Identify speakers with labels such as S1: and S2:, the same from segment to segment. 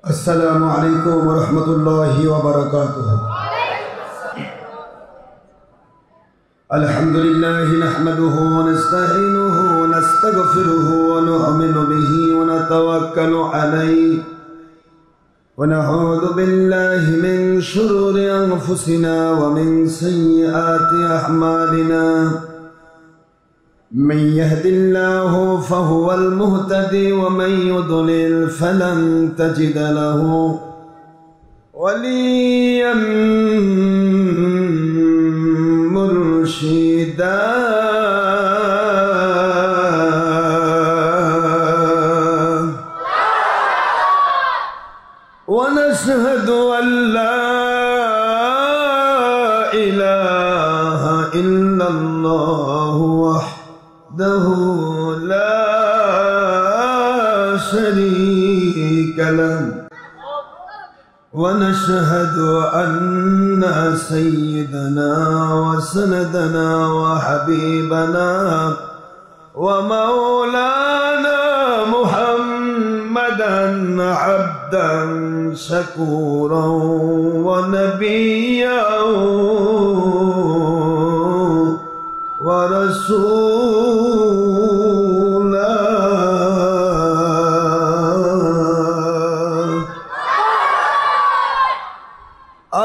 S1: السلام عليكم ورحمة الله وبركاته. الحمد لله نحمده ونستعينه ونستغفره ونؤمن به ونتوكل عليه ونعوذ بالله من شرور أنفسنا ومن سيئات أعمالنا. من يهد الله فهو المهتدي ومن يضلل فلن تجد له وليا مرشدا. ونشهد أن لا إله إلا الله وحده لا شريك له. ونشهد أن سيدنا وسندنا وحبيبنا ومولانا محمدا عبدا شكورا ونبيا ورسولا.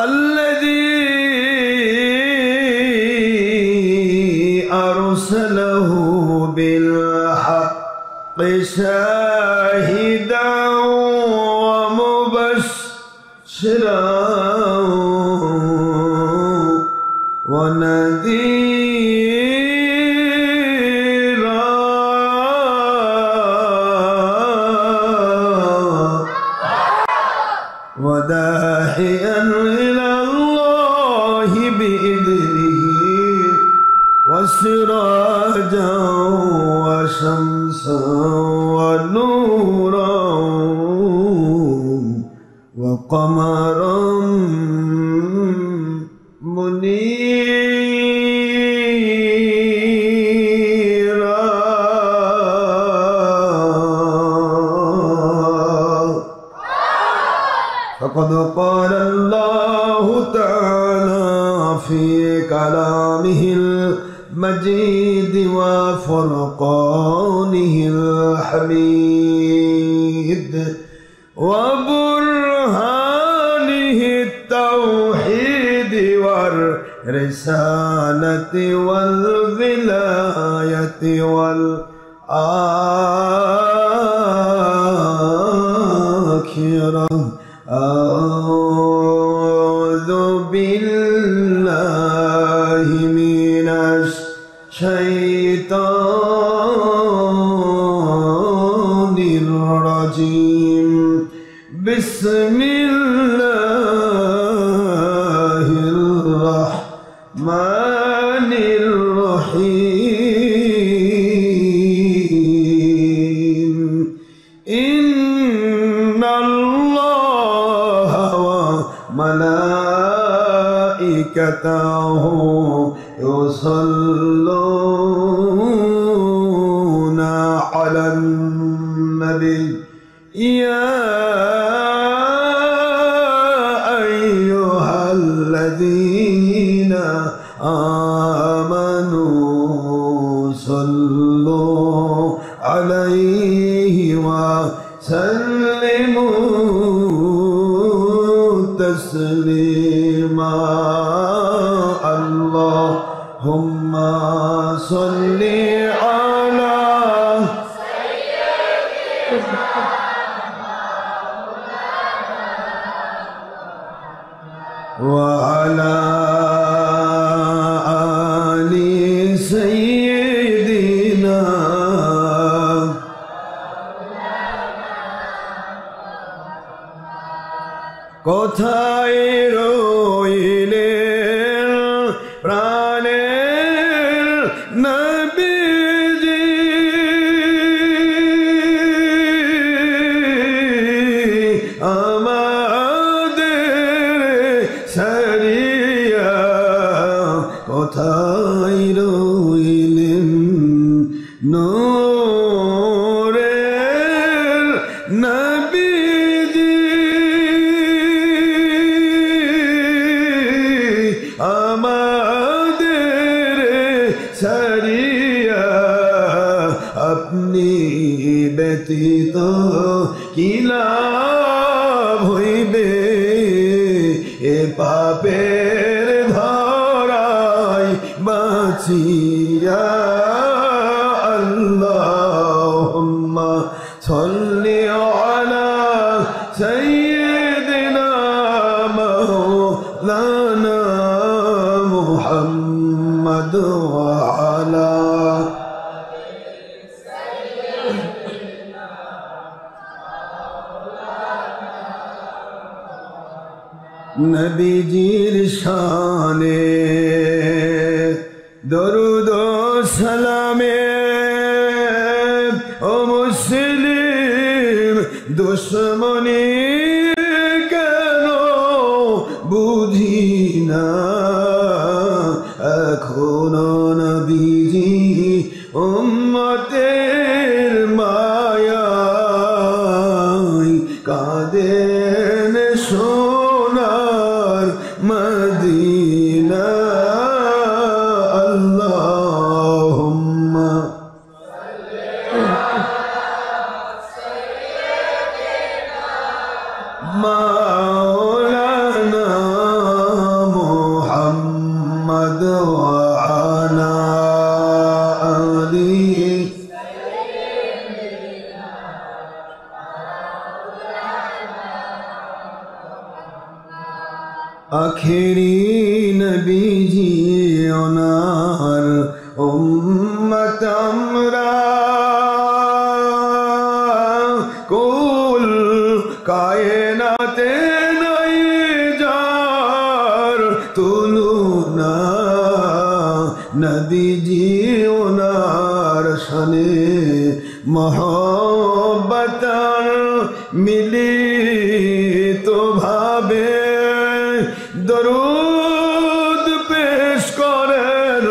S1: الذي أرسله بالحق شاهدا ومبشرا ونذيرا وداعيا إلى الله بإذنه وسراجا وشمسا ونورا وقمرا منيرا. فقد قال الله تعالى في كلامه المجيد وفرقانه الحميد وبرهانه التوحيد والرسالة والولاية والآخرة. أعوذ بالله من الشيطان الرجيم. بسم الله الرحمن الرحيم. إن الله وملائكته يصلون على النبي يا أيها الذين آمنوا صلوا عليه وسلموا تسليما. اللهم صل على وعلى آل سيدنا কোথায় রইলেন প্রাণের নবীজি আমাদের সারিয়া কোথায় রইলেন নূরের নবীজি ব্যতীত কি লাভ হইবে এ পাপের ধরায় বাঁচিয়া আল্লাহুম্মা সাল্লি আলা সাইয়্যিদিনা মাওলানা মুহাম্মদ ওয়া আলা নবীজির শানে দরুদ ও সালামে ও মুসলিম দুশ্মনী কেন বুঝি না এখনো নবীজি উম্মতের মায়ায় কাঁদেন সোনার মদিনা আল্লাহুম্মা মাওলানা মুহাম্মদ ওয়া আলা আলিহি আখেরি নবীজি ওনার উম্মত আমরা কুল কায়নাতে নাই যার তুলনা নবীজি ওনার শানে মহব্বতার মিলিত ভাবে দরুদ পেশ করেন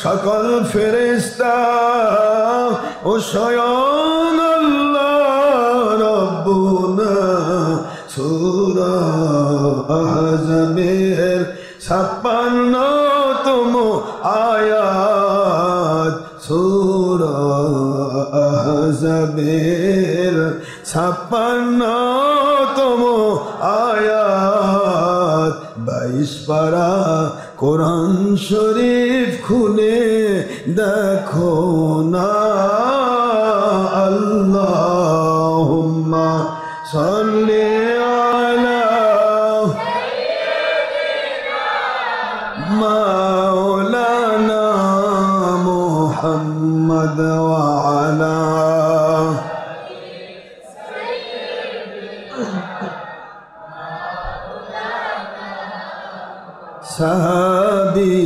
S1: সকল ফেরেশতা ও স্বয়ং আল্লাহ রব্বুনা সূরা আহজাবের 56তম আয়াত সূরা আহজাবের 56তম আয়াত 22 পারা কোরআন শরীফ খুলে দেখো না আল্লাহুম্মা সাল্লি আলা মাওলানা মুহাম্মদ ওয়া আলা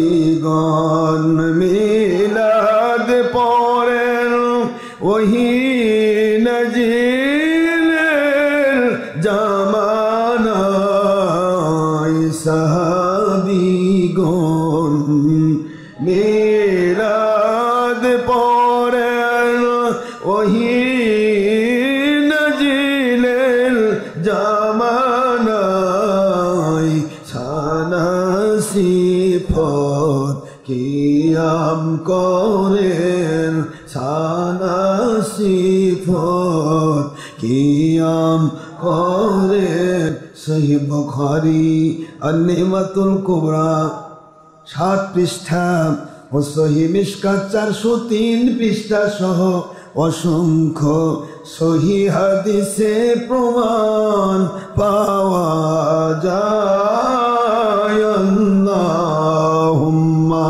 S1: সাহাবীগণ মিলাদ পড়েন ওহি নজিলের জামানায় সাহাবীগণ মিলাদ পড়েন ওহি নজিলের জামানায় সিফত কিয়াম করেন সানা সিফত কিয়াম করেন সহিহ বুখারী আন-নিমাতুল কুবরা 7 পৃষ্ঠা ও সহিহ মিশকাত 403 পৃষ্ঠা সহ অসংখ্য সহিহ হাদিসে প্রমাণ পাওয়া যায় আল্লাহুম্মা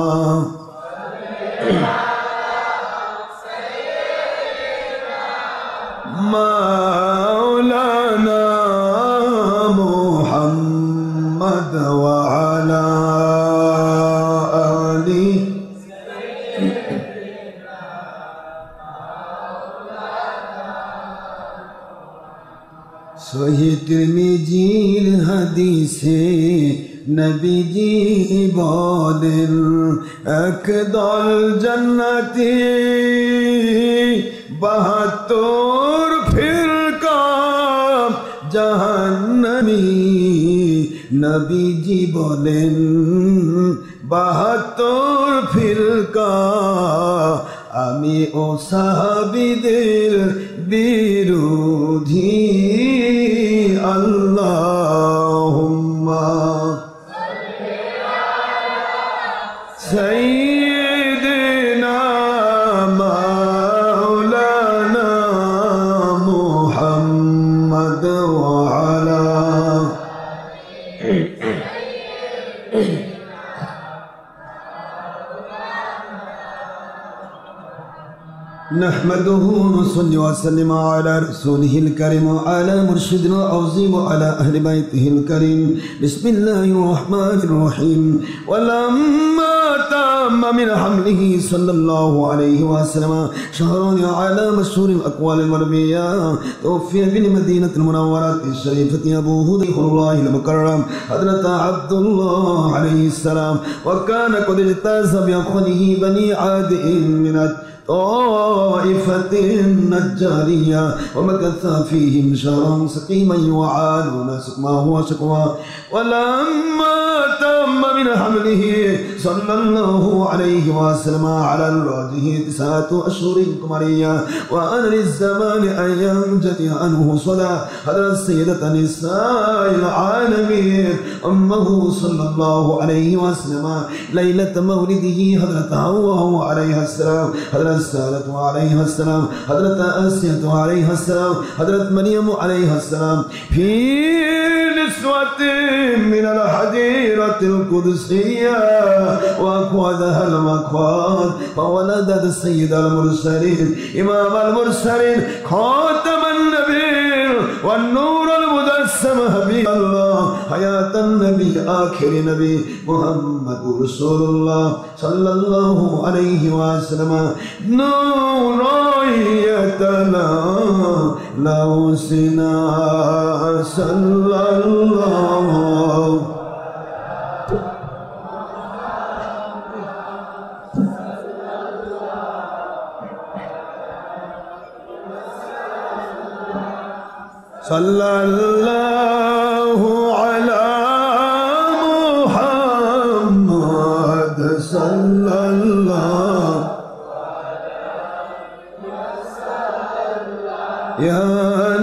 S1: মাওলানা মুহাম্মদ ওয়া আলা আলিহি সহিহ তিরমিজির হাদিসে নবীজি বলেন একদল জান্নাতি 72 ফিরকা জাহান্নামী নবীজি বলেন 72 ফিরকা আমি ও সাহাবীদের বিরোধী আল্লাহুম্মা সাইয়্যিদিনা মাওলানা মুহাম্মদ ওয়া আলা نحمده ونصلي وسلم على رسوله الكريم وعلى مرشدنا العظيم وعلى أهل بيته الكريم بسم الله الرحمن الرحيم ولما تم من حمله صلى الله عليه وسلم شهران على مشهور الأقوال المرمية توفي بالمدينة المنورة الشريفة أبو هديه الله المكرم حضرة عبد الله عليه السلام وكان قد اجتاز بأخذه بني عادئ من طائفة النجارية ومكث فيهم شهرا سقيما يعانون سقماه وشكواه ولما تم من حمله صلى الله عليه وسلم على الراجح 9 أشهر قمرية وأن للزمان أن ينجلي عنه صلاة حضرت السيدة نساء العالمين أمه صلى الله عليه وسلم ليلة مولده حضرت حواء عليها السلام حضرت السالة عليها السلام حضرت آسية عليها السلام حضرت مريم عليها السلام في نسوة من الحديرة القدسية وأكوادها المكواد فولدت السيد المرسلين إمام المرسلين خاتم النبي والنور المجسم حبيب الله حياة النبي آخر نبي محمد رسول الله صلى الله عليه وسلم نور يتلا لو سنا صلى الله صلى الله على محمد صلى الله يا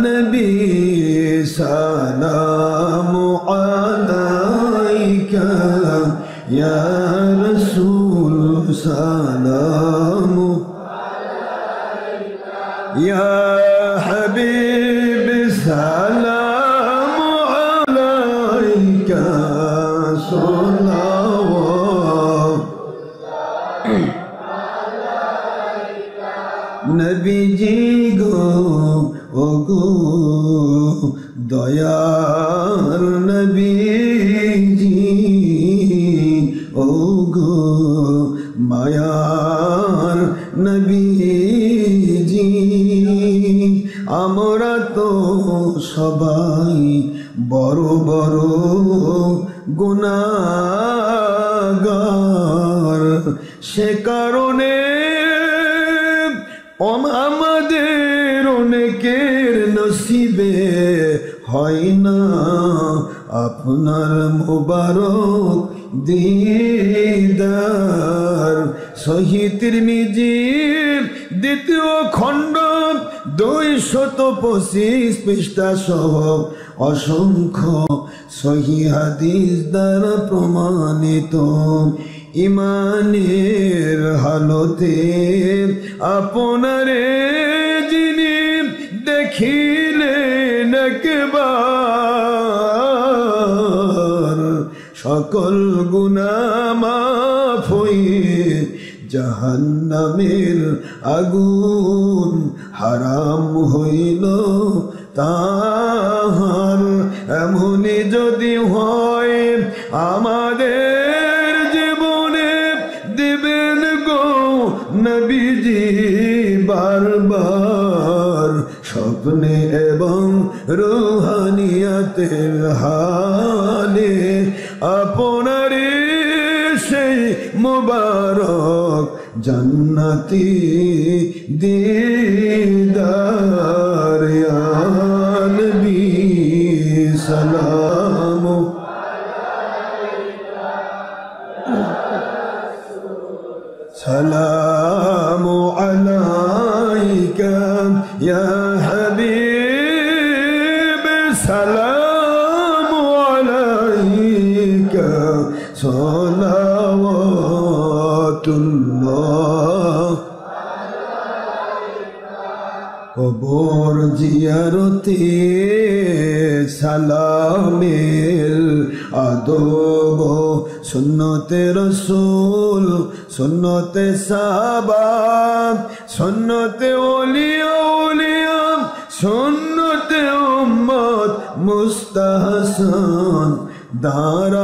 S1: نبي سلام عليك يا رسول سلام عليك يا حبيب سلام عليك صلوات نبي جيغو ওগো দয়ার নবীজি ওগো মায়ার নবীজি আমরা তো সবাই বড় বড় গুনাহগার সে কারণে আমাদের অনেকের নসিবে হয় না আপনার মুবারক দিদার। সহিহ তিরমিজি 2য় খণ্ড 225 পৃষ্ঠা সহ অসংখ্য সহিহ হাদিস দ্বারা প্রমাণিত ইমানের হালতে আপনারে যিনি দেখিলেন একবার সকল গুনাহ মাফ হয়ে জাহান্নামের আগুন হারাম হইল তাহার। এমনই যদি হয় আমাদের জীবনে দিবেন গো নবীজি বারবার স্বপ্নে এবং রুহানিয়াতের হালে আপনারে সেই মুবারক জান্নাতি দিদার। ইয়া নবী সালাম সালাম عليك يا حبيب سلام عليك صلوات الله কবর জিয়ারতে সালামের আদব সুন্নতে রসুল সুন্নতে সাহাবা সুন্নতে ওলিয়া ওলিয়া সুন্নতে উম্মত মুস্তাহসান দাঁড়ানো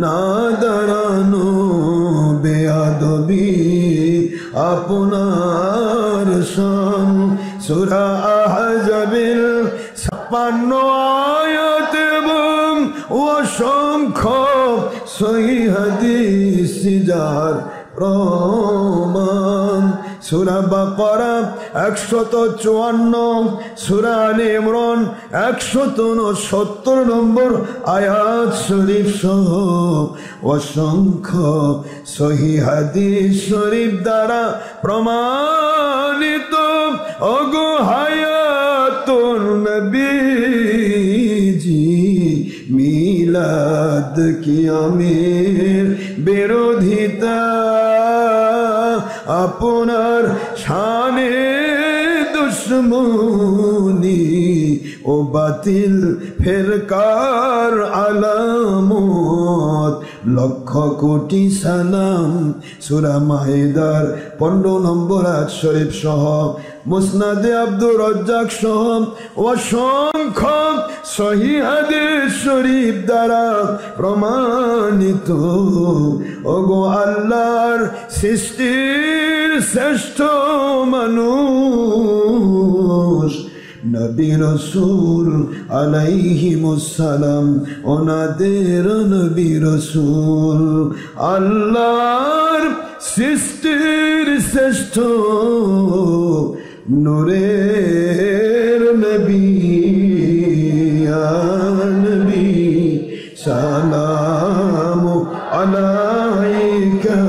S1: না দাঁড়ানো বেয়াদবি আপনার শান সূরা আহজাবের 56 আয়াত এবং অসংখ্য সহিহ হাদিস যার প্রমাণ সূরা বাকারা 154 সূরা আলে ইমরান 169 নম্বর আয়াত শরীফ সহ অসংখ্য সহিহ হাদিস শরীফ দ্বারা প্রমাণিত ওগো হায়াতুন নবীজি মিলাদ কিয়ামের বিরোধিতা আপনার শানে দুশ্মনী ও বাতিল ফেরকার আলামত লক্ষ কোটি সালাম সূরা মাইদার 15 নম্বর আয়াত শরীফ সহ মুসনাদে আব্দুর রাজ্জাক সহ অসংখ্য সহিহ হাদিস শরীফ দ্বারা প্রমাণিত ওগো আল্লাহর সৃষ্টির শ্রেষ্ঠ মানুষ নবী রাসূল আলাইহিমুস সালাম ওনাদের নবী রাসূল আল্লাহর সৃষ্টির শ্রেষ্ঠ নূরের নবী ইয়া নবী সালাম আলাইকা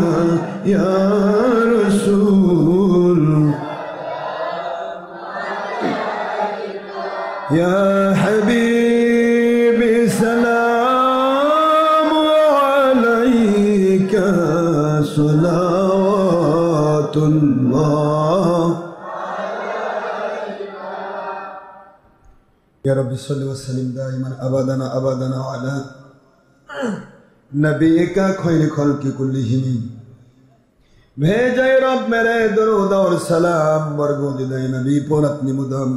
S1: ইয়া রাসূল ইয়া হাবিবি সালাম আলাইকা সালাওয়াতুল্লাহ या रब्बी सल्लि व सल्लिम दाइमान अबदना अबदना अला नबीका खैर खल्कि कुल्लिहिम भेजे रब मेरे दरूद और सलाम बरगुज़िदे नबी पर अपनी मुदम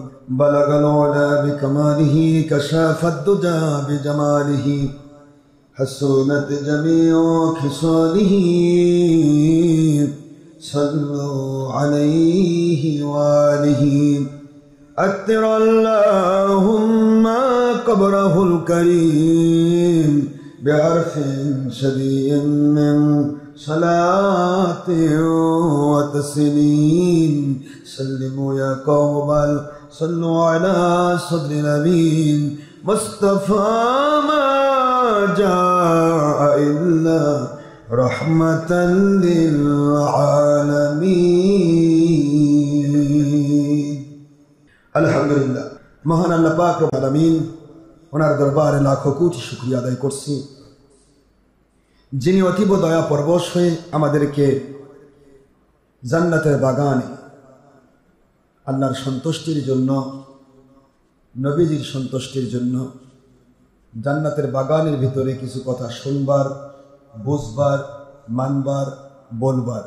S1: बलगल उला बिकमालिही कशाफत दुजा बिजमालिही हसूनत जमीउ खिसालिही सल्लु अलैहि व आलिही अत्तर اللهم قبره الكريم بعرف شديد من صلاة وتسليم سلموا يا قوم صلوا على صدر نبي مصطفى ما جاء إلا رحمة للعالمين আলহামদুলিল্লাহ মহান আল্লাহ পাক রব্বুল আলামিন ওনার দরবারে লাখো কোটি শুকরিয়া আদায় করছি যিনি অতীব দয়া পরবশ হয়ে আমাদেরকে জান্নাতের বাগানে আল্লাহর সন্তুষ্টির জন্য নবীজির সন্তুষ্টির জন্য জান্নাতের বাগানের ভিতরে কিছু কথা শুনবার বুঝবার মানবার বলবার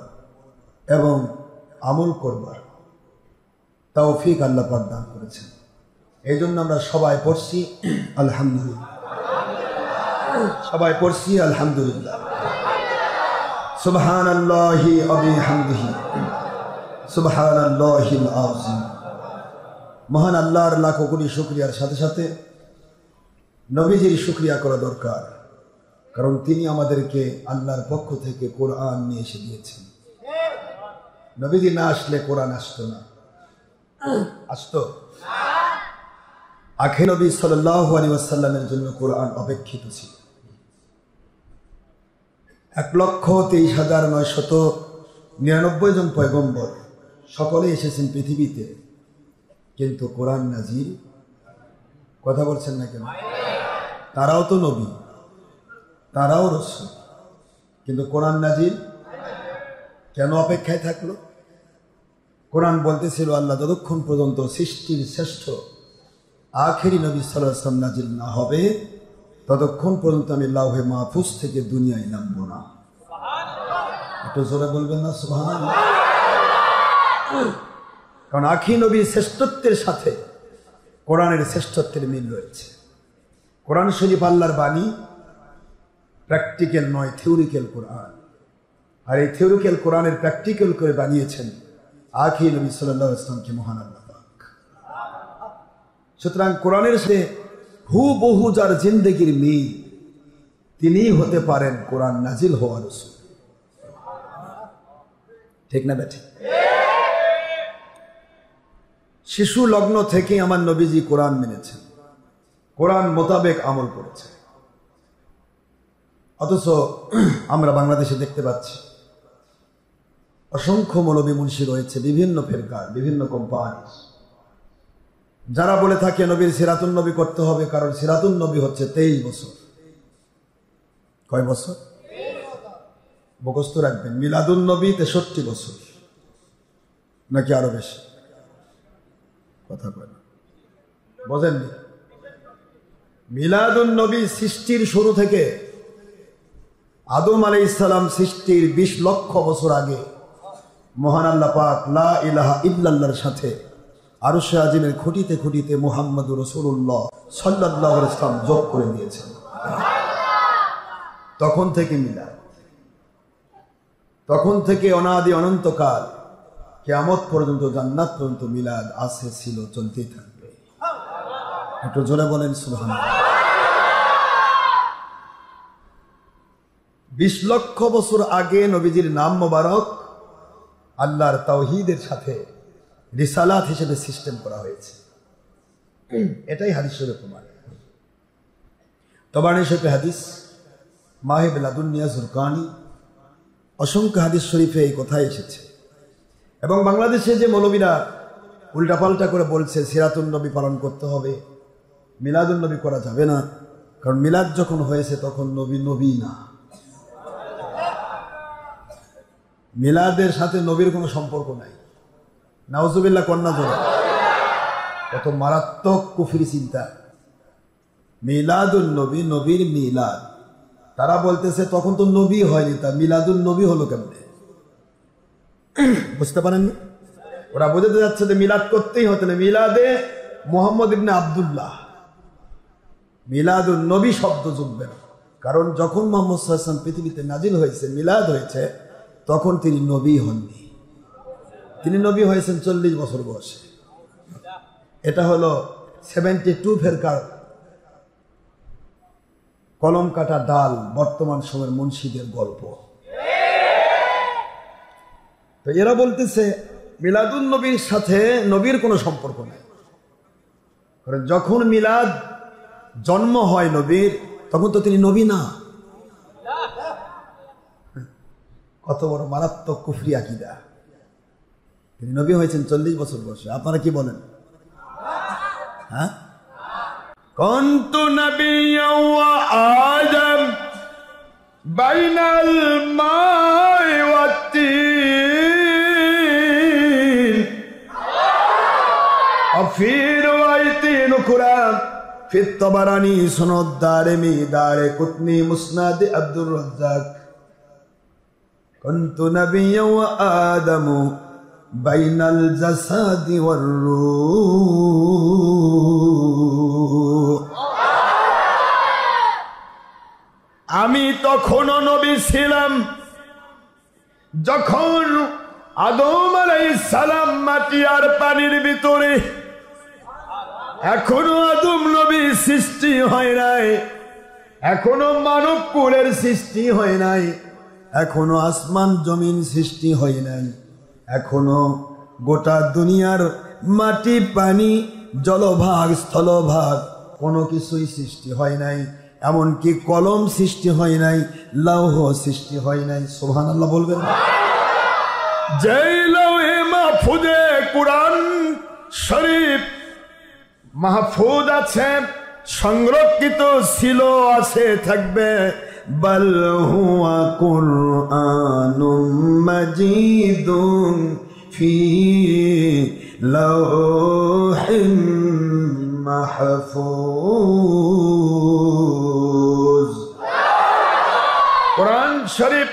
S1: এবং আমল করবার তৌফিক আল্লাহ পাক দান করেছেন এই জন্য আমরা সবাই পড়ছি আলহামদুলিল্লাহ সবাই পড়ছি আলহামদুলিল্লাহ সুবহানাল্লাহি ওয়া বিহামদিহি সুবহানাল্লাহিল আযীম মহান আল্লাহর লাখো কোটি শুকরিয়ার সাথে সাথে নবীজির শুকরিয়া করা দরকার কারণ তিনি আমাদেরকে আল্লাহর পক্ষ থেকে কোরআন নিয়ে এসে দিয়েছেন নবীজি না আসলে কোরআন আসতো না আসতো আখির নবী সাল্লাল্লাহু আলাইহি ওয়াসাল্লামের জন্য কোরআন অপেক্ষিত ছিল 1,23,999 জন পয়গম্বর সকলে এসেছেন পৃথিবীতে, কিন্তু কোরআন নাজিল, কথা বলছেন না কেন? তারাও তো নবী, তারাও রাসূল, কিন্তু কোরআন নাজিল কেন অপেক্ষায় থাকলো? কোরআন বলতেছিল আল্লাহ যতক্ষণ পর্যন্ত সৃষ্টির শ্রেষ্ঠ আখেরি নবী সাল্লাল্লাহু আলাইহি ওয়াসাল্লাম নাজিল না হবে ততক্ষণ পর্যন্ত আমি লাউহে মাহফুজ থেকে দুনিয়ায় নামবো না। একটু জোরে বলবেন না সুবহানাল্লাহ? কারণ আখেরি নবীর শ্রেষ্ঠত্বের সাথে কোরআনের শ্রেষ্ঠত্বের মিল রয়েছে। কোরআন শরীফ আল্লাহর বাণী, প্র্যাকটিক্যাল নয়, থিওরিক্যাল কোরআন। আর এই থিওরিক্যাল কোরআনের প্র্যাকটিক্যাল করে বানিয়েছেন আখেরি নবী সাল্লাল্লাহু আলাইহি ওয়াসাল্লামকে মহান আল্লাহ পাক। সুতরাং কোরআনের সাথে হুবহু যার জিন্দেগির মিল, তিনিই হতে পারেন কোরআন নাজিল হওয়া রাসূল। ঠিক না বেঠি? শিশু লগ্ন থেকে আমার নবীজি কোরআন মেনেছেন, কোরআন মোতাবেক আমল করেছে। অথচ আমরা বাংলাদেশে দেখতে পাচ্ছি অসংখ্য মৌলবী মুন্সি রয়েছে, বিভিন্ন ফেরকার, বিভিন্ন কোম্পানি, যারা বলে থাকে নবীর সিরাতুন নবী করতে হবে, কারণ সিরাতুন নবী হচ্ছে 23 বছর। কয় বছর? মুখস্থ রাখবেন, মিলাদুন নবী 63 বছর, নাকি আরো বেশি? কথা কয় না, বোঝেননি? মিলাদুন নবী সৃষ্টির শুরু থেকে আদম আলাইহিস সালাম সৃষ্টির 20 লক্ষ বছর আগে মহান আল্লাহ পাক লা ইলাহা ইল্লাল্লাহর সাথে আরশে আজিমের খুঁটিতে খুঁটিতে মুহাম্মদুর রাসূলুল্লাহ সাল্লাল্লাহু আলাইহি ওয়াসাল্লাম যোগ করে দিয়েছেন। তখন থেকে মিলাদ, তখন থেকে অনাদি অনন্তকাল কিয়ামত পর্যন্ত, জান্নাত পর্যন্ত মিলাদ আছে, ছিল, চলতেই থাকবে। একটু জোরে বলেন সুবহানাল্লাহ। 20 লক্ষ বছর আগে নবীজির নাম মোবারক আল্লাহর তাওহীদের সাথে রিসালাত হিসেবে সিস্টেম করা হয়েছে। এটাই হাদিস শরীফে প্রমাণ। তবারনী শরীফে হাদিস, মাহিব লাদুন্নিয়া জুরকানি, অসংখ্য হাদিস শরীফে এই কথাই এসেছে। এবং বাংলাদেশে যে মৌলবীরা উল্টাপাল্টা করে বলছে সিরাতুন নবী পালন করতে হবে, মিলাদুন নবী করা যাবে না, কারণ মিলাদ যখন হয়েছে তখন নবী নবী না, মিলাদের সাথে নবীর কোনো সম্পর্ক নাই। নাউজুবিল্লাহ, কন্যা জোরে। কত মারাত্মক কুফরি চিন্তা। মিলাদুন নবী, নবীর মিলাদ। তারা বলতেছে তখন তো নবী হয়নি, তা মিলাদুন নবী হলো কেমনে? বুঝতে পারেননি? ওরা বোঝাতে যাচ্ছে যে মিলাদ করতেই হতো না, মিলাদে মুহাম্মদ ইবনে আব্দুল্লাহ, মিলাদুন নবী শব্দ জুড়বে না। কারণ যখন মুহাম্মদ সাল্লাল্লাহু আলাইহি ওয়াসাল্লাম পৃথিবীতে নাজিল হয়েছে, মিলাদ হয়েছে, তখন তিনি নবী হননি। তিনি নবী হয়েছেন 40 বছর বয়সে। এটা হলো 72 ফেরকার কলম কাটা ডাল, বর্তমান সময়ের মুন্সিদের গল্প। তো এরা বলতেছে মিলাদুন নবীর সাথে নবীর কোনো সম্পর্ক নেই। যখন মিলাদ জন্ম হয় নবীর, তখন তো তিনি নবী না। কত বড় মারাত্মক কুফরি আকীদা। তিনি নবী হয়েছেন 40 বছর বয়সে। আপনারা কি বলেন? হ্যাঁ, কুনতু নাবিয়্যান ওয়া আদম বাইনাল মাই ওয়াত তিন ফি রাওয়ায়াতিন উখরা ফি তাবারানি সুনাদ দারিমি দারে কুতনি মুসনাদ আব্দুর রাজ্জাক। কুনতু নাবিয়্যান ওয়া আদম বাইনাল জাসাদি ওয়ার রূহ। আমি তখনও নবী ছিলাম যখন আদম আলাইহিস সালাম মাটি আর পানির ভিতরে। এখনো আদম নবী সৃষ্টি হয় নাই, এখনো মানব কুলের সৃষ্টি হয় নাই, এখনো আসমান জমিন সৃষ্টি হয় নাই, এখনো গোটা দুনিয়ার মাটি পানি জলভাগ স্থলভাগ কোনো কিছুই সৃষ্টি হয় নাই। এমনকি কলম সৃষ্টি হয় নাই, লৌহ সৃষ্টি হয় নাই। সুবহানাল্লাহ বলবেন।
S2: যেই লৌহে মাহফুজে কুরআন শরীফ মাহফুজ আছে, সংরক্ষিত ছিল, আছে, থাকবে।
S1: বাল হুয়া কুরআনুম মাজিদুন ফি লাওহিম মাহফুজ।
S2: কোরআন শরীফ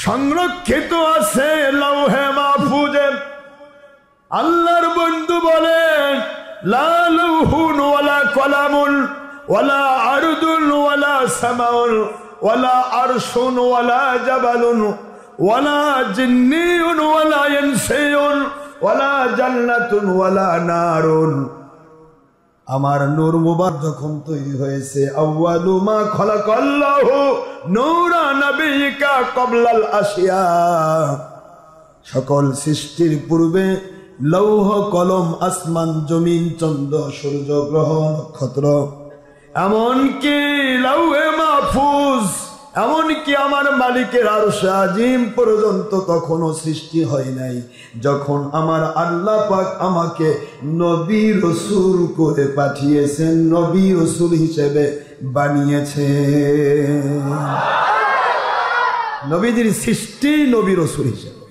S2: সংরক্ষিত আছে লৌহে মাহফুজে। আল্লাহর বন্ধু বলেন, লা লৌহুন ওয়ালা কলামুন ওয়ালা আরদুন ওয়ালা সামাউন ওয়ালা আরশুন ওয়ালা জাবালুন ওয়ালা জিন্নিয়ুন ওয়ালা ইনসিয়ুন ওয়ালা জান্নাতুন ওয়ালা নারুন।
S1: আমার নূর মুবারক যখন তৈরি হয়েছে,
S2: আউয়ালু মা খালাকাল্লাহু নূরা নবিয়িকা ক্বাবলাল আশিয়া,
S1: সকল সৃষ্টির পূর্বে লৌহ কলম, আসমান জমিন, চন্দ্র সূর্য গ্রহ নক্ষত্র,
S2: এমনকি লৌহে মাহফুজ, এমনকি আমার মালিকের আরশ আজিম
S1: পর্যন্ত তখনও সৃষ্টি হয় নাই, যখন আমার আল্লাহ পাক আমাকে নবী রসুল করে পাঠিয়েছেন, নবী রসুল হিসেবে বানিয়েছে। নবীজির সৃষ্টি নবী রসুল হিসেবে।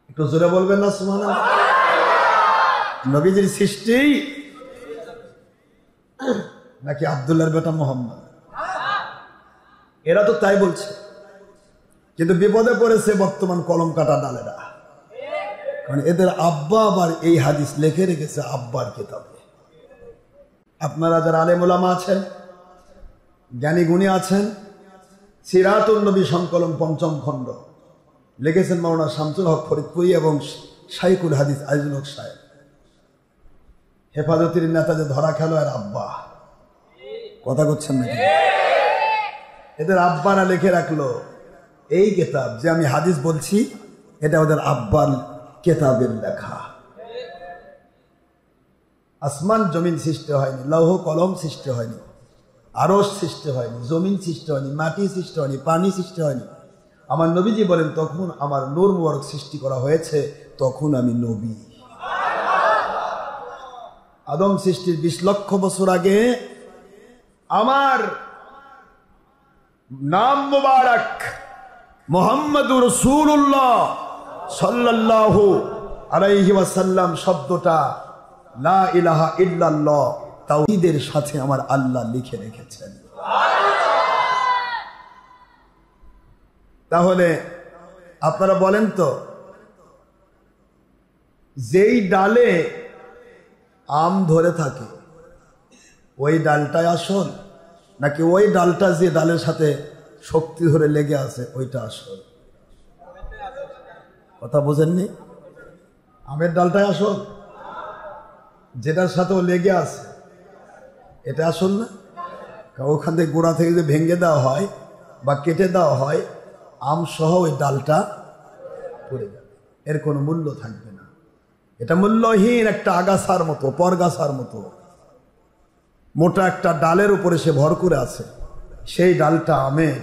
S1: একটু জোরে বলবেন না সুবহানাল্লাহ। নবীজির সৃষ্টি নাকি আব্দুল্লাহর বেটা মোহাম্মদ? এরা তো তাই বলছে, কিন্তু বিপদে পড়েছে বর্তমান কলম কাটা ডালেরা। কারণ এদের আব্বা আবার এই হাদিস লিখে রেখেছে আব্বার কিতাবে। আপনারা যারা আলেম ওলামা আছেন, জ্ঞানী গুণী আছেন, সিরাতুন নবী সংকলন ৫ম খণ্ড লিখেছেন মাওলানা শামসুল হক ফরিদপুরি এবং শাইখুল হাদিস আজিজুল হক সাহেব। হেফাজতের নেতা যে ধরা খেলো এর আব্বা, কথা করছেন নাকি? এদের আব্বারা লিখে রাখলো এই কিতাব, যে আমি হাদিস বলছি এটা ওদের আব্বার কিতাবের লেখা। আসমান জমিন সৃষ্টি হয়নি, লৌহ কলম সৃষ্টি হয়নি, আরশ সৃষ্টি হয়নি, জমিন সৃষ্টি হয়নি, মাটি সৃষ্টি হয়নি, পানি সৃষ্টি হয়নি। আমার নবীজি বলেন, তখন আমার নূর মুবারক সৃষ্টি করা হয়েছে, তখন আমি নবী। আদম সৃষ্টির ২০ লক্ষ বছর আগে আমার
S2: নাম মুবারক মুহাম্মদুর রাসূলুল্লাহ সাল্লাল্লাহু আলাইহি ওয়াসাল্লাম শব্দটা লা ইলাহা ইল্লাল্লাহ
S1: তাওহীদের সাথে আমার আল্লাহ লিখে রেখেছেন। তাহলে আপনারা বলেন তো, যেই ডালে আম ধরে থাকে ওই ডালটাই আসল, নাকি ওই ডালটা যে ডালের সাথে শক্তি ধরে লেগে আছে ওইটা আসল? কথা বোঝেননি? আমের ডালটাই আসল, যেটার সাথে ও লেগে আছে এটা আসল না? ওখান থেকে গোড়া থেকে যে ভেঙে দেওয়া হয় বা কেটে দেওয়া হয়, আম সহ ওই ডালটা পড়ে যাবে, এর কোনো মূল্য থাকবে না। এটা মূল্যহীন একটা আগাছার মতো, পরগাছার মতো। মোটা একটা ডালের উপরে সে ভর করে আছে, সেই ডালটা আমের,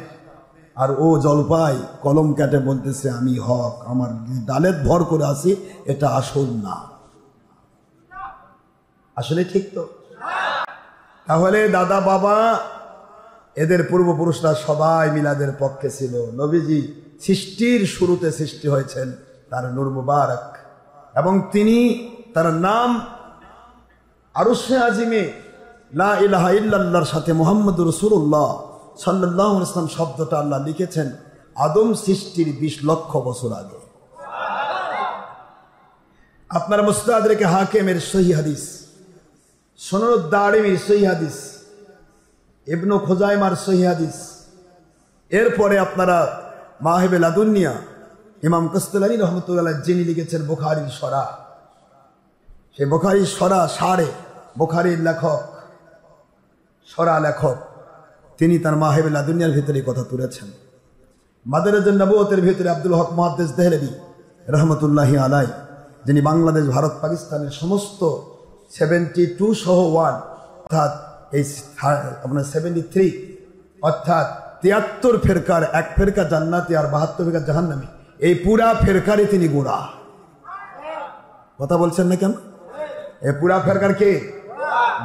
S1: আর ও জলপাই কলম কেটে বলতেছে আমি হক, আমার ডালের ভর করে আছি, এটা আসল না। আসলে ঠিক তো? তাহলে দাদা বাবা এদের পূর্বপুরুষরা সবাই মিলাদের পক্ষে ছিল। নবীজি সৃষ্টির শুরুতে সৃষ্টি হয়েছেন তার নূর মুবারক, এবং তিনি তার নাম আরশে আজিমে লা ইলাহা ইল্লাল্লাহর সাথে মুহাম্মদুর রাসূলুল্লাহ সাল্লাল্লাহু আলাইহি ওয়াসাল্লাম শব্দটা আল্লাহ লিখেছেন আদম সৃষ্টির ২০ লক্ষ বছর আগে। আপনার মুস্তাদরিক হাকিমের সহিহ হাদিস, সুনানুদ দারিমির সহিহ হাদিস, ইবনু খুজাইমার সহিহ হাদিস, এরপরে আপনারা মাওয়াহিবে লাদুনিয়া ইমাম কাসতালানী রাহমাতুল্লাহ যিনি লিখেছেন বুখারীর শরা, সেই বুখারীর শরা সারে বুখারীর লেখক, শরা লেখক, তিনি তার মাওয়াহিবে লাদুনিয়ার ভিতরে কথা তুলেছেন। মাদারিজুন নবুওয়াতের ভিতরে আব্দুল হক মুহাদ্দিস দেহলভী রহমতুল্লাহি আলাই, যিনি বাংলাদেশ ভারত পাকিস্তানের সমস্ত 72 সহ 1 অর্থাৎ এই আপনার 73 অর্থাৎ 73 ফেরকার এক ফেরকা জান্নাতি আর 72 ফেরকা জাহান্নামী, এই পুরা ফেরকারই তিনি গোড়া। কথা বলছেন না কেন? এই পুরা ফেরকার কে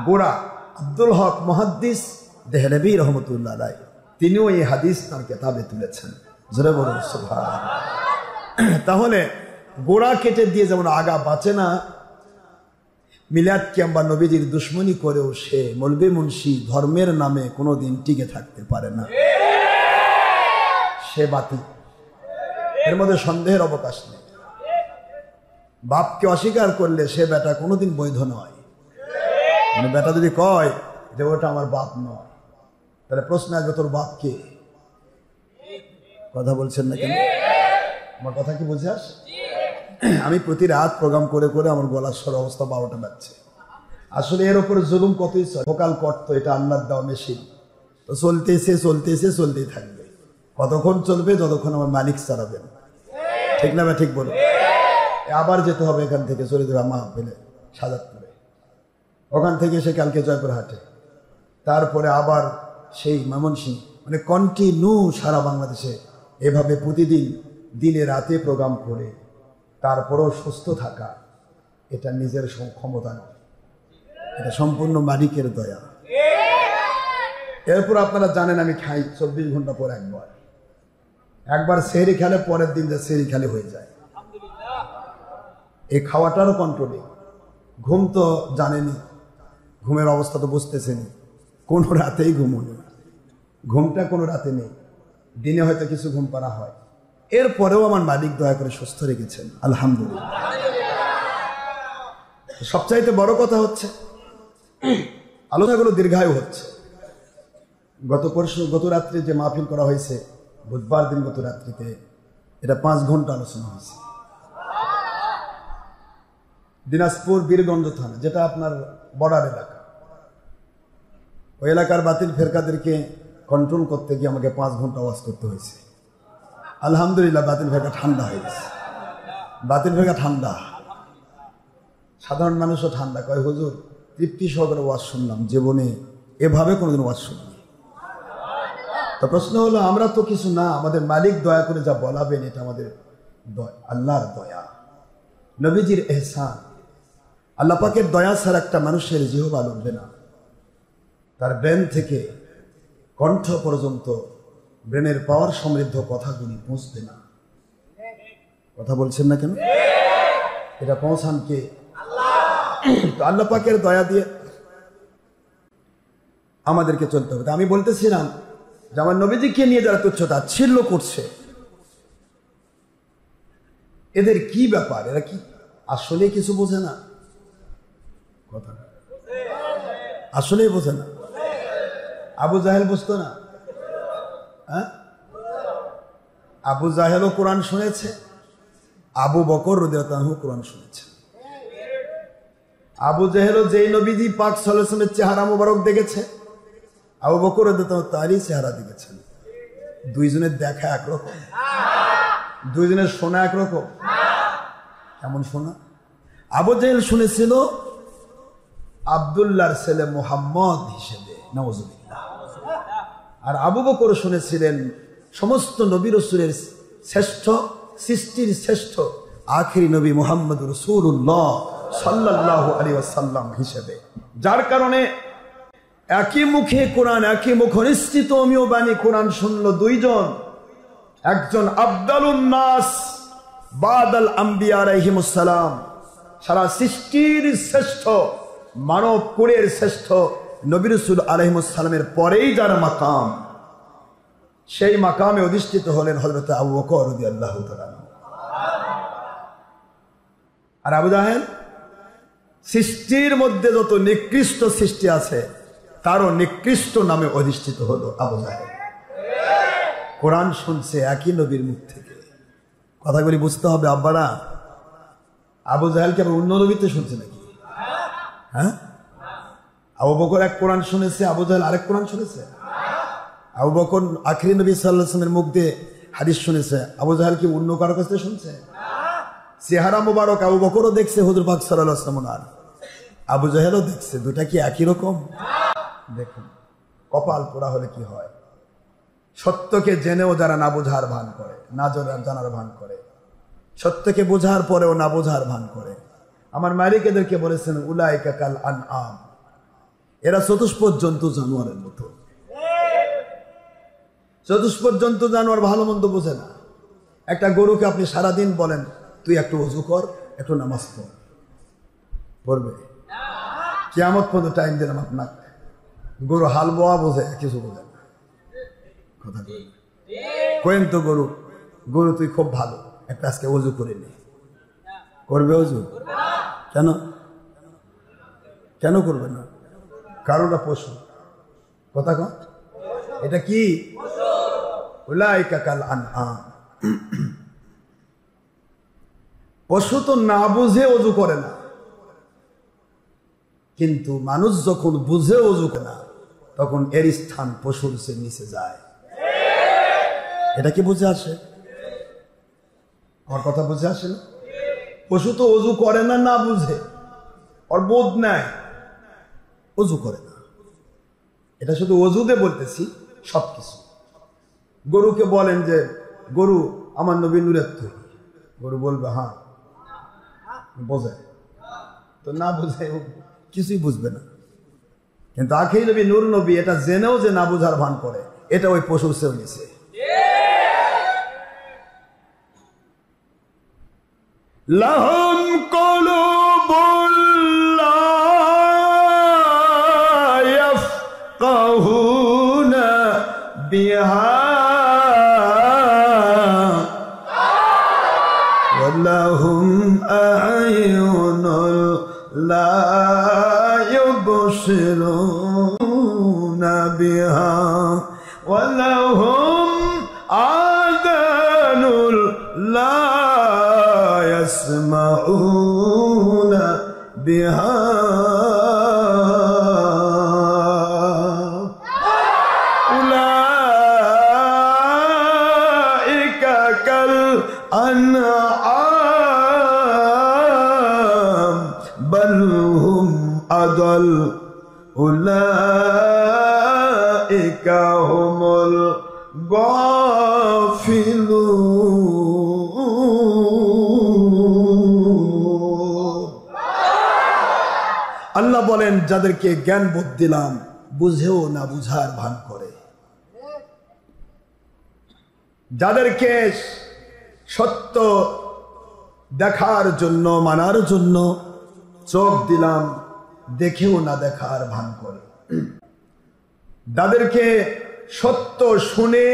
S1: গোড়া? আব্দুল হক মুহাদ্দিস দেহলভী রহমতুল্লাহ আলাইহি, তিনিও এই হাদিস তার কিতাবে তুলেছেন। জোরে বলুন সুবহানাল্লাহ। তাহলে গোড়া কেটে দিয়ে যেমন আগা বাঁচে না, মিলাদ কিংবা নবীজির দুশ্মনী করেও সে মৌলবি মুন্সি ধর্মের নামে কোনোদিন টিকে থাকতে পারে না, সে বাতিল, এর মধ্যে সন্দেহের অবকাশ নেই। বাপকে অস্বীকার করলে সে বেটা কোনোদিন বৈধ নয়। মানে বেটা যদি কয় যে ওটা আমার বাপ নয়, তাহলে প্রশ্ন আসবে তোর বাপ কে? কথা বলছেন না কেন? আমার কথা কি বুঝে আসে? আমি প্রতি রাত প্রোগ্রাম করে করে আমার গলার স্বর অবস্থা 12টা বাজছে। আসলে এর উপরে জুলুম কতই ফোকাল করতো, এটা আল্লাহর দেওয়া মেশিন, তো চলতেই থাকবে। কতক্ষণ চলবে? যতক্ষণ আমার মালিক চালাবেন। ঠিক না? ঠিক বলো। আবার যেতে হবে এখান থেকে, চলে যাবে মা পেলে সাজাদপুরে, ওখান থেকে সে কালকে জয়পুরহাটে, তারপরে আবার সেই ময়মনসিংহ, মানে কন্টিনিউ সারা বাংলাদেশে এভাবে প্রতিদিন দিনে রাতে প্রোগ্রাম করে তারপরেও সুস্থ থাকা, এটা নিজের ক্ষমতা নয়, এটা সম্পূর্ণ মালিকের দয়া। এরপর আপনারা জানেন আমি খাই 24 ঘন্টা পর একবার সেহরি খেলে, পরের দিন যে সেহরি খেলে হয়ে যায়। এই খাওয়াটারও কন্ট্রোলে। ঘুম তো জানেনি, ঘুমের অবস্থা তো বুঝতেছেনি, কোনো রাতেই ঘুমোনো, ঘুমটা কোনো রাতে নেই, দিনে হয়তো কিছু ঘুম পাড়া হয়, এরপরেও আমার মালিক দয়া করে সুস্থ রেখেছেন, আলহামদুলিল্লাহ। সবচাইতে বড় কথা হচ্ছে আলোচনাগুলো দীর্ঘায়ু হচ্ছে। গত রাত্রে যে মাহফিল করা হয়েছে, বুধবার দিন গত রাত্রিতে, এটা 5 ঘন্টা আলোচনা হয়েছে। দিনাজপুর বীরগঞ্জ থানা, যেটা আপনার বর্ডার এলাকা, ওই এলাকার বাতিল ফেরকাদেরকে কন্ট্রোল করতে গিয়ে আমাকে 5 ঘন্টা ওয়াজ করতে হয়েছে। আলহামদুলিল্লাহ বাতিল ফেরকা ঠান্ডা হয়ে গেছে। বাতিল ফেরকা ঠান্ডা, সাধারণ মানুষও ঠান্ডা। কয় হুজুর তৃপ্তি সহকারে ওয়াজ শুনলাম, জীবনে এভাবে কোনোদিন ওয়াজ শুনলাম। তো প্রশ্ন হলো, আমরা তো কিছু না, আমাদের মালিক দয়া করে যা বলাবেন এটা আমাদের আল্লাহর দয়া, নবীজির এহসান। আল্লাহ পাকের দয়া ছাড়া একটা মানুষের জিহবা লড়বে না, তার ব্রেন থেকে কণ্ঠ পর্যন্ত ব্রেনের পাওয়ার সমৃদ্ধ কথাগুলি পৌঁছবে না। কথা বলছেন না কেন? এটা পৌঁছান কে? আল্লাহ পাকের দয়া দিয়ে আমাদেরকে চলতে হবে। আমি বলতেছিলাম যে আমার নবীজিকে নিয়ে যারা তুচ্ছ-তাচ্ছিল্য করছে, এদের কি ব্যাপার? এরা কি আসলে কিছু বোঝে না? কথা আসলেই বোঝে না। আবু জাহেল বুঝতো না? হ্যাঁ, আবু জাহেলও কোরআন শুনেছে, আবু বকর রাদিয়াল্লাহু আনহু কোরআন শুনেছে। আবু জাহেলও যেই নবীজি পাক সাল্লাল্লাহু আলাইহি ওয়াসাল্লামের চেহারা মোবারক দেখেছে, আবু বকর রাদিয়াল্লাহু আনহু তারই চেহারা দেখেছেন। দুইজনের দেখা একরকম, দুইজনের শোনা একরকম। এমন শোনা, আবু জাহেল শুনেছিল আব্দুল্লাহর ছেলে মুহাম্মদ হিসেবে, নাউজুবিল্লাহ। আর আবু বকর শুনেছিলেন সমস্ত নবী রাসূলের শ্রেষ্ঠ, সৃষ্টির শ্রেষ্ঠ আখিরি নবী মুহাম্মদ রাসূলুল্লাহ সাল্লাল্লাহু আলাইহি ওয়াসাল্লাম হিসেবে। যার কারণে একই মুখে কোরআন, একই মুখনিসৃত অমীয় বাণী কোরআন শুনল দুইজন, একজন আফদালুন নাস বাদাল আম্বিয়া আলাইহিমুস সালাম, সারা সৃষ্টির শ্রেষ্ঠ, মানব কুলের শ্রেষ্ঠ নবী রাসূল আলাইহিমুস সালামের পরেই যার মাকাম, সেই মাকামে অধিষ্ঠিত হলেন হযরত আবু বকর রাদিয়াল্লাহু তাআলা। আর আবু জাহেল সৃষ্টির মধ্যে যত নিকৃষ্ট সৃষ্টি আছে তারও নিকৃষ্ট নামে অধিষ্ঠিত হলো আবু জাহেল। কোরআন শুনছে একই নবীর মুখ থেকে। কথাগুলি বুঝতে হবে আব্বারা। আবু জাহেলকে আবার অন্য নবীতে শুনছে নাকি? হ্যাঁ, আবু বকর এক কোরআন শুনেছে, আবু জাহেল আরেক কোরআন শুনেছে। আবু বকর আখিরি নবী সাল্লাল্লাহু আলাইহি ওয়াসাল্লামের মুখ দিয়ে হাদিস শুনেছে, আবু জাহেল কি অন্য কারো কাছে শুনছে? চেহারা মোবারক আবু বকরও দেখছে, হুজুর পাক সাল্লাল্লাহু আলাইহি ওয়াসাল্লাম আর আবু জাহেলও দেখছে, দুটা কি একই রকম?
S2: দেখুন কপাল পোড়া হলে কি হয়। সত্যকে জেনেও যারা না বোঝার ভান করে, না জানার ভান করে, সত্যকে বোঝার পরেও না বোঝার ভান করে। আমার মালিক এদেরকে বলেছেন উলাইকা কাল আনআম, এরা চতুষ্পদ জন্তু জানোয়ারের মতো। চতুষ্পদ জন্তু জানোয়ার ভালো মন্দ বোঝে না। একটা গরুকে আপনি সারাদিন বলেন তুই একটু ওযু কর, একটু নামাজ পড়, পড়বে? কিয়ামত পর্যন্ত টাইম দিলাম আপনাকে, গরু হাল বোয়া বোঝে, কিছু বোঝে না। কথা কেন তো গরু, গরু তুই খুব ভালো, একটা আজকে ওযু করে নে, করবে ওযু? কেন কেন করবে না? কারণ ওটা পশু। কথা কন, এটা কি? উলাইকা কাল আনআম। পশু তো না বুঝে ওযু করে না, কিন্তু মানুষ যখন বুঝে ওযু করে না তখন এর স্থান পশুর চেয়ে নিচে যায়। এটা কি বুঝে আসে? আমার কথা বুঝে আসে না? পশু তো ওযু করে না, না বুঝে, ওর বোধ নাই, ওযু করে না। এটা শুধু ওযুতে বলতেছি, সবকিছু। গরুকে বলেন যে গরু আমার নবী নূরের তৈরি, গরু বলবে হ্যাঁ, বোঝে তো, না বুঝে কিছুই বুঝবে না। কিন্তু আখির নবী নূর নবী এটা জেনেও যে না বুঝার ভান করে, এটা ওই পশুর চেয়েও নিছে। লাহুম কুলুবুন লা ইয়াফকাহুনা বিহা ওয়া লাহুম আ'য়ুনুন লা ইউবসিরুনা বিহা ওয়া লাহুম আযানুন লা يسمعون بها أولئك كالأنعام بل هم أضل أولئك هم الغافلون। আল্লাহ বলেন যাদেরকে জ্ঞান বোধ দিলাম বুঝেও না বুঝার ভান করে, যাদেরকে সত্য দেখার জন্য মানার জন্য চোখ দিলাম দেখেও না দেখার ভান করে, যাদেরকে সত্য শুনে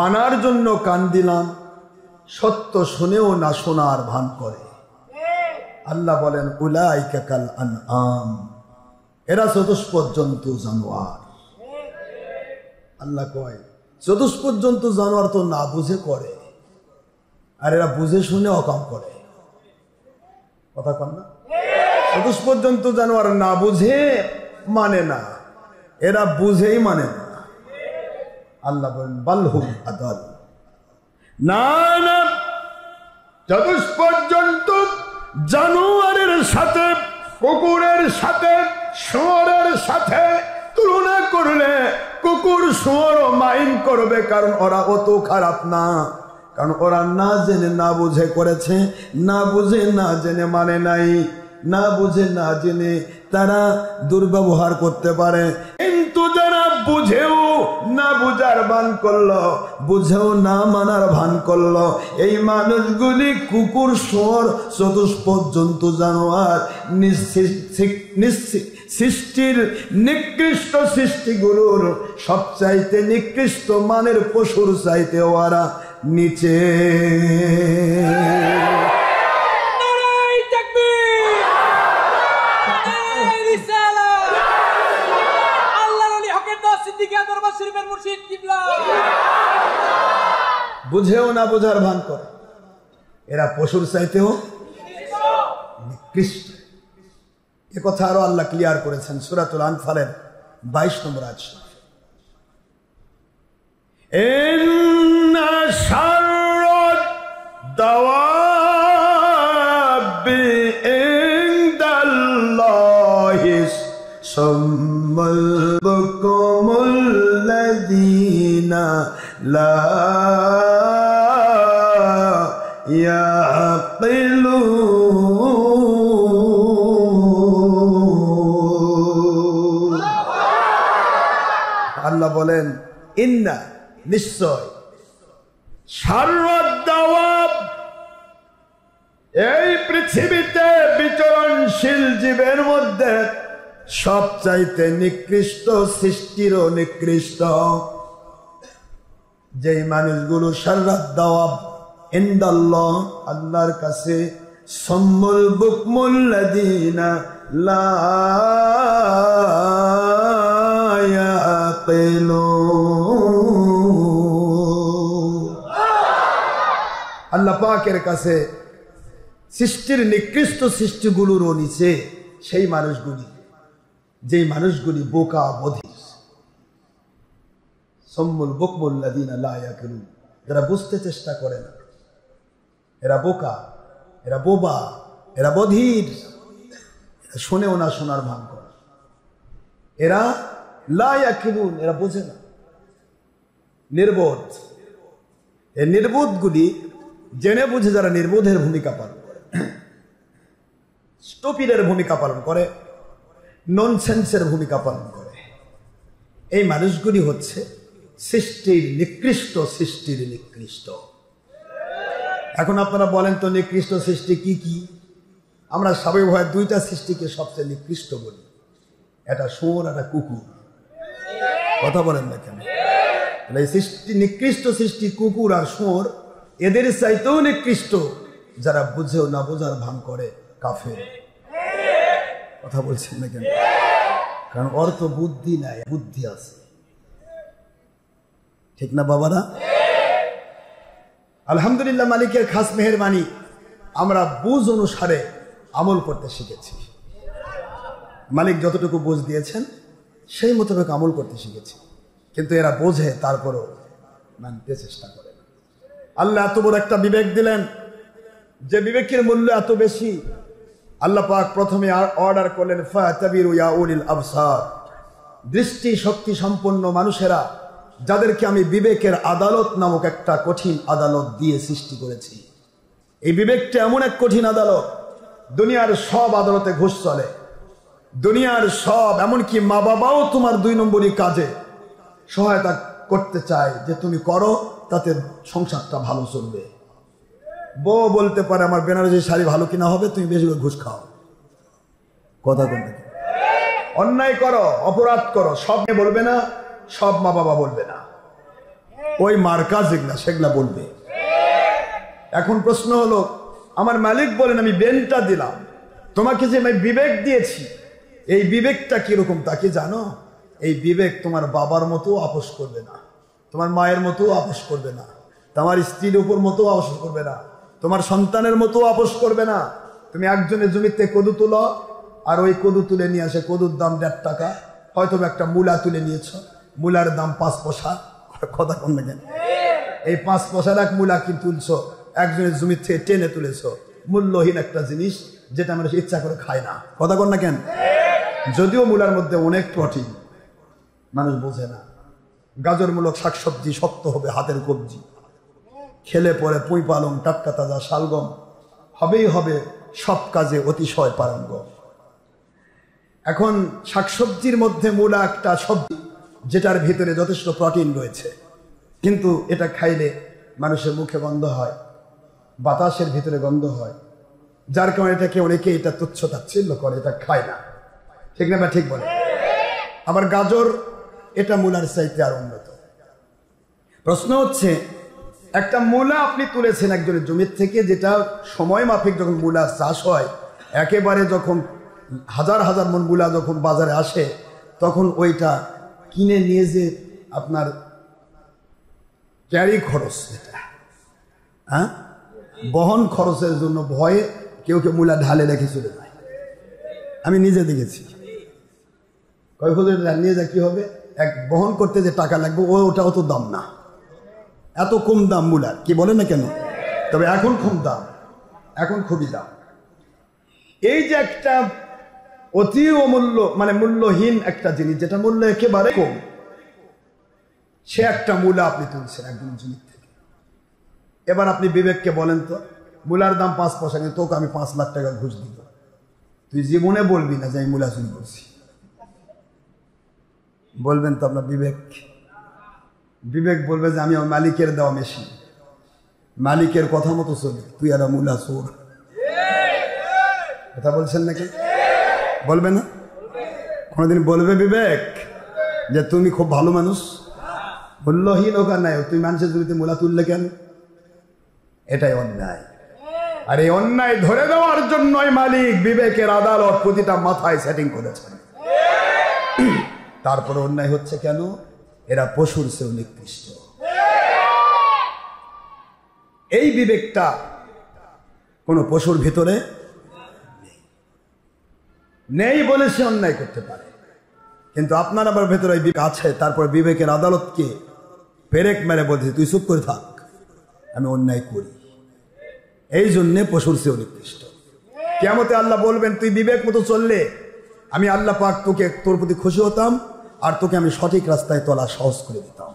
S2: মানার জন্য কান দিলাম সত্য শুনেও না শোনার ভান করে। আল্লাহ বলেন উলাইকা কাল আনআম, এরা চতুষ্পদ জন্তু জানোয়ার। আল্লাহ কয় চতুষ্পদ জন্তু জানোয়ার তো না বুঝে করে, আর এরা বুঝে শুনে অকাম করে। কথা কন না? চতুষ্পদ জন্তু জানোয়ার না বুঝে মানে না, এরা বুঝেই মানে না। আল্লাহ বলেন বালহুম আদাল, না না, চতুষ্পদ জন্তু জানোয়ারের সাথে, কুকুরের সাথে, শুয়োরের সাথে তুলনা করলে কুকুর শুয়োরও মাইন করবে, কারণ ওরা অত খারাপ না, কারণ ওরা না জেনে না বুঝে করেছে, না বুঝে না জেনে মানে নাই, না বুঝে না জেনে তারা দুর্ব্যবহার করতে পারে। কিন্তু যারা বুঝেও না বুঝার ভান করলো, বুঝেও না মানার ভান করলো, এই মানুষগুলি কুকুর শুয়োর চতুষ্পদ জন্তু জানোয়ার সৃষ্টির নিকৃষ্ট সৃষ্টিগুলোর সবচাইতে নিকৃষ্ট মানের পশুর চাইতে ওরা নিচে। বুঝেও না বুঝার ভান করে, এরা পশুর চাইতেও নিকৃষ্ট। এ কথা আরো আল্লাহ ক্লিয়ার করেছেন সূরাতুল আনফালের 22 নম্বর আয়াত। ইন্না শাররাদ দাওয়াবি ইনদাল্লাহিস সাম্মাল বুকুমুল্লাযীনা লা ইয়াকিলুন। আল্লাহ বলেন ইন্না নিশ্চয় শাররুদ দাওয়াব এই পৃথিবীতে বিচরণশীল জীবের মধ্যে সবচাইতে নিকৃষ্ট সৃষ্টিরও নিকৃষ্ট যেই মানুষগুলো শাররুদ দাওয়াব ইনদাল্লাহ আল্লাহর কাছে সাম্মুল বুকমুল্লাযীনা লা ইয়াকিলুন। আল্লাহ পাকের কাছে সৃষ্টির নিকৃষ্ট সৃষ্টিগুলোরও নিচে সেই মানুষগুলি যেই মানুষগুলি বোকা বধির। সাম্মুল বুকমুল্লাযীনা লা ইয়াকিলুন, যারা বুঝতে চেষ্টা করে না, এরা বোকা, এরা বোবা, এরা বধির, শোনেও না শোনার ভান করে, এরা লা ইয়াকিলুন, এরা বোঝে না, নির্বোধ। এই নির্বোধগুলি জেনে বুঝে যারা নির্বোধের ভূমিকা পালন করে, স্টুপিডের ভূমিকা পালন করে, ননসেন্সের ভূমিকা পালন করে, এই মানুষগুলি হচ্ছে সৃষ্টির নিকৃষ্ট, সৃষ্টির নিকৃষ্ট। এখন আপনারা বলেন তো নিকৃষ্ট সৃষ্টি কি কি? আমরা স্বাভাবিকভাবে দুইটা সৃষ্টিকে সবচেয়ে নিকৃষ্ট বলি, একটা শুয়োর, একটা কুকুর। কথা বলেন না কেন? এই সৃষ্টি নিকৃষ্ট সৃষ্টি কুকুর আর শুয়োর, এদের চাইতেও নিকৃষ্ট যারা বুঝেও না বোঝার ভান করে কাফের। কথা বলছেন না কেন? কারণ ওর তো বুদ্ধি নাই, বুদ্ধি আছে। ঠিক না বাবারা? আলহামদুলিল্লাহ, মালিকের খাস মেহেরবানি, আমরা বুঝ অনুসারে আমল করতে শিখেছি। মালিক যতটুকু বুঝ দিয়েছেন সেই মোতাবেক আমল করতে শিখেছি, কিন্তু এরা বোঝে তারপরও মানতে চেষ্টা করে না। আল্লাহ এত বড় একটা বিবেক দিলেন, যে বিবেকের মূল্য এত বেশি। আল্লাহ পাক প্রথমে অর্ডার করলেন ফাতাবিরু ইয়া উলিল আবসার, দৃষ্টি শক্তি সম্পন্ন মানুষেরা, যাদেরকে আমি বিবেকের আদালত নামক একটা কঠিন আদালত দিয়ে সৃষ্টি করেছি। এই বিবেকটা এমন এক কঠিন আদালত, দুনিয়ার সব আদালতে ঘুষ চলে, দুনিয়ার সব, এমনকি মা বাবাও তোমার 2 নম্বরই কাজে সহায়তা করতে চায় যে তুমি করো, তাতে সংসারটা ভালো চলবে। বউ বলতে পারে আমার বেনারসি শাড়ি ভালো কিনা হবে, তুমি বেশি করে ঘুষ খাও। কথা বলবে, অন্যায় করো, অপরাধ করো, সব বলবে না, সব মা বাবা বলবে না, ওই মার্কা যেগুলা সেগুলা বলবে। এখন প্রশ্ন হলো, আমার মালিক বলেন আমি বেনটা দিলাম, তোমাকে যে আমি বিবেক দিয়েছি, এই বিবেকটা কিরকম তা কি জানো? এই বিবেক তোমার বাবার মতো আপোষ করবে না, তোমার মায়ের মতো আপোষ করবে না, তোমার স্ত্রীর উপর মতো আপোষ করবে না, তোমার সন্তানের মতো আপোষ করবে না। তুমি একজনের জমিতে কদু তুলো, আর ওই কদু তুলে নিয়ে আসে, কদুর দাম 1.5 টাকা, হয়তো একটা মূলা তুলে নিয়েছ, মূলার দাম 5 পয়সা। কথা কম না কেন? এই 5 পয়সার এক মূলা কি তুলছো, একজনের জমি থেকে টেনে তুলেছো, মূল্যহীন একটা জিনিস যেটা মানুষ ইচ্ছা করে খায় না। কথা কন না কেন? যদিও মূলার মধ্যে অনেক প্রোটিন, মানুষ বোঝে না। গাজরমূলক শাকসবজি শক্ত হবে হাতের কবজি, খেলে পরে পুঁই পালং, টাটকা তাজা শালগম হবেই হবে, সব কাজে অতিশয় পারঙ্গম। এখন শাকসবজির মধ্যে মূলা একটা সবজি যেটার ভিতরে যথেষ্ট প্রোটিন রয়েছে, কিন্তু এটা খাইলে মানুষের মুখে গন্ধ হয়, বাতাসের ভিতরে গন্ধ হয়, যার কারণে এটাকে অনেকে এটা তুচ্ছ তাচ্ছিল্য করে, এটা খায় না। ঠিক না? ঠিক বলে। আবার গাজর, এটা মূলার চাইতে আর উন্নত। প্রশ্ন হচ্ছে, একটা মূলা আপনি তুলেছেন একজনের জমির থেকে, যেটা সময় মাফিক যখন মূলা চাষ হয়, একেবারে যখন হাজার হাজার মন মূলা যখন বাজারে আসে, তখন ওইটা কিনে নিয়ে যে আপনার ক্যারি খরচ, যেটা বহন খরচের জন্য ভয়ে কেউ কেউ মূলা ঢালে রেখে চলে যায়। আমি নিজে দেখেছি, কয়েক নিয়ে যা কি হবে, এক বহন করতে যে টাকা লাগবে ওটা অত দাম না, এত কম দাম মূলার। কি বলে না কেন? তবে এখন খুব দাম, এখন খুবই দাম। এই যে একটা অতি অমূল্য মানে মূল্যহীন একটা জিনিস, যেটা মূল্য একেবারে কম, সে একটা মূলা আপনি তুলছেন একজন জিনিস থেকে। এবার আপনি বিবেককে বলেন তো, মূলার দাম 5 পয়সা, কিন্তু তোকে আমি 5 লাখ টাকা ঘুষ দিব, তুই জীবনে বলবি না যে আমি মূলা চুরি করছি? বলবেন তো আপনার বিবেক? বিবেক বলবে যে আমি আমার মালিকের দেওয়া মেশিন, মালিকের কথা মতো চলি, তুই আর মূলা চোর। কথা বলছেন নাকি? বলবে না? কোনোদিন বলবে বিবেক যে তুমি খুব ভালো মানুষ? মূল্যহীন হোক আর নাই, তুই মানুষের জমিতে মূলা তুললে কেন? এটাই অন্যায়। আর এই অন্যায় ধরে দেওয়ার জন্যই মালিক বিবেকের আদালত প্রতিটা মাথায় সেটিং করেছেন। তারপরে অন্যায় হচ্ছে কেন? এরা পশুর চেয়েও নিকৃষ্ট। এই বিবেকটা কোন পশুর ভিতরে নেই বলে সে অন্যায় করতে পারে, কিন্তু আপনার আবার ভেতরে বিবেক আছে। তারপর বিবেকের আদালতকে পেরেক মেরে বলছে তুই চুপ করে থাক, আমি অন্যায় করি, এই জন্যে পশুর চেয়েও নিকৃষ্ট। কিয়ামতে আল্লাহ বলবেন তুই বিবেক মতো চললে আমি আল্লাহ পাক তোকে তোর প্রতি খুশি হতাম, আর তোকে আমি সঠিক রাস্তায় তোলা সহজ করে দিতাম।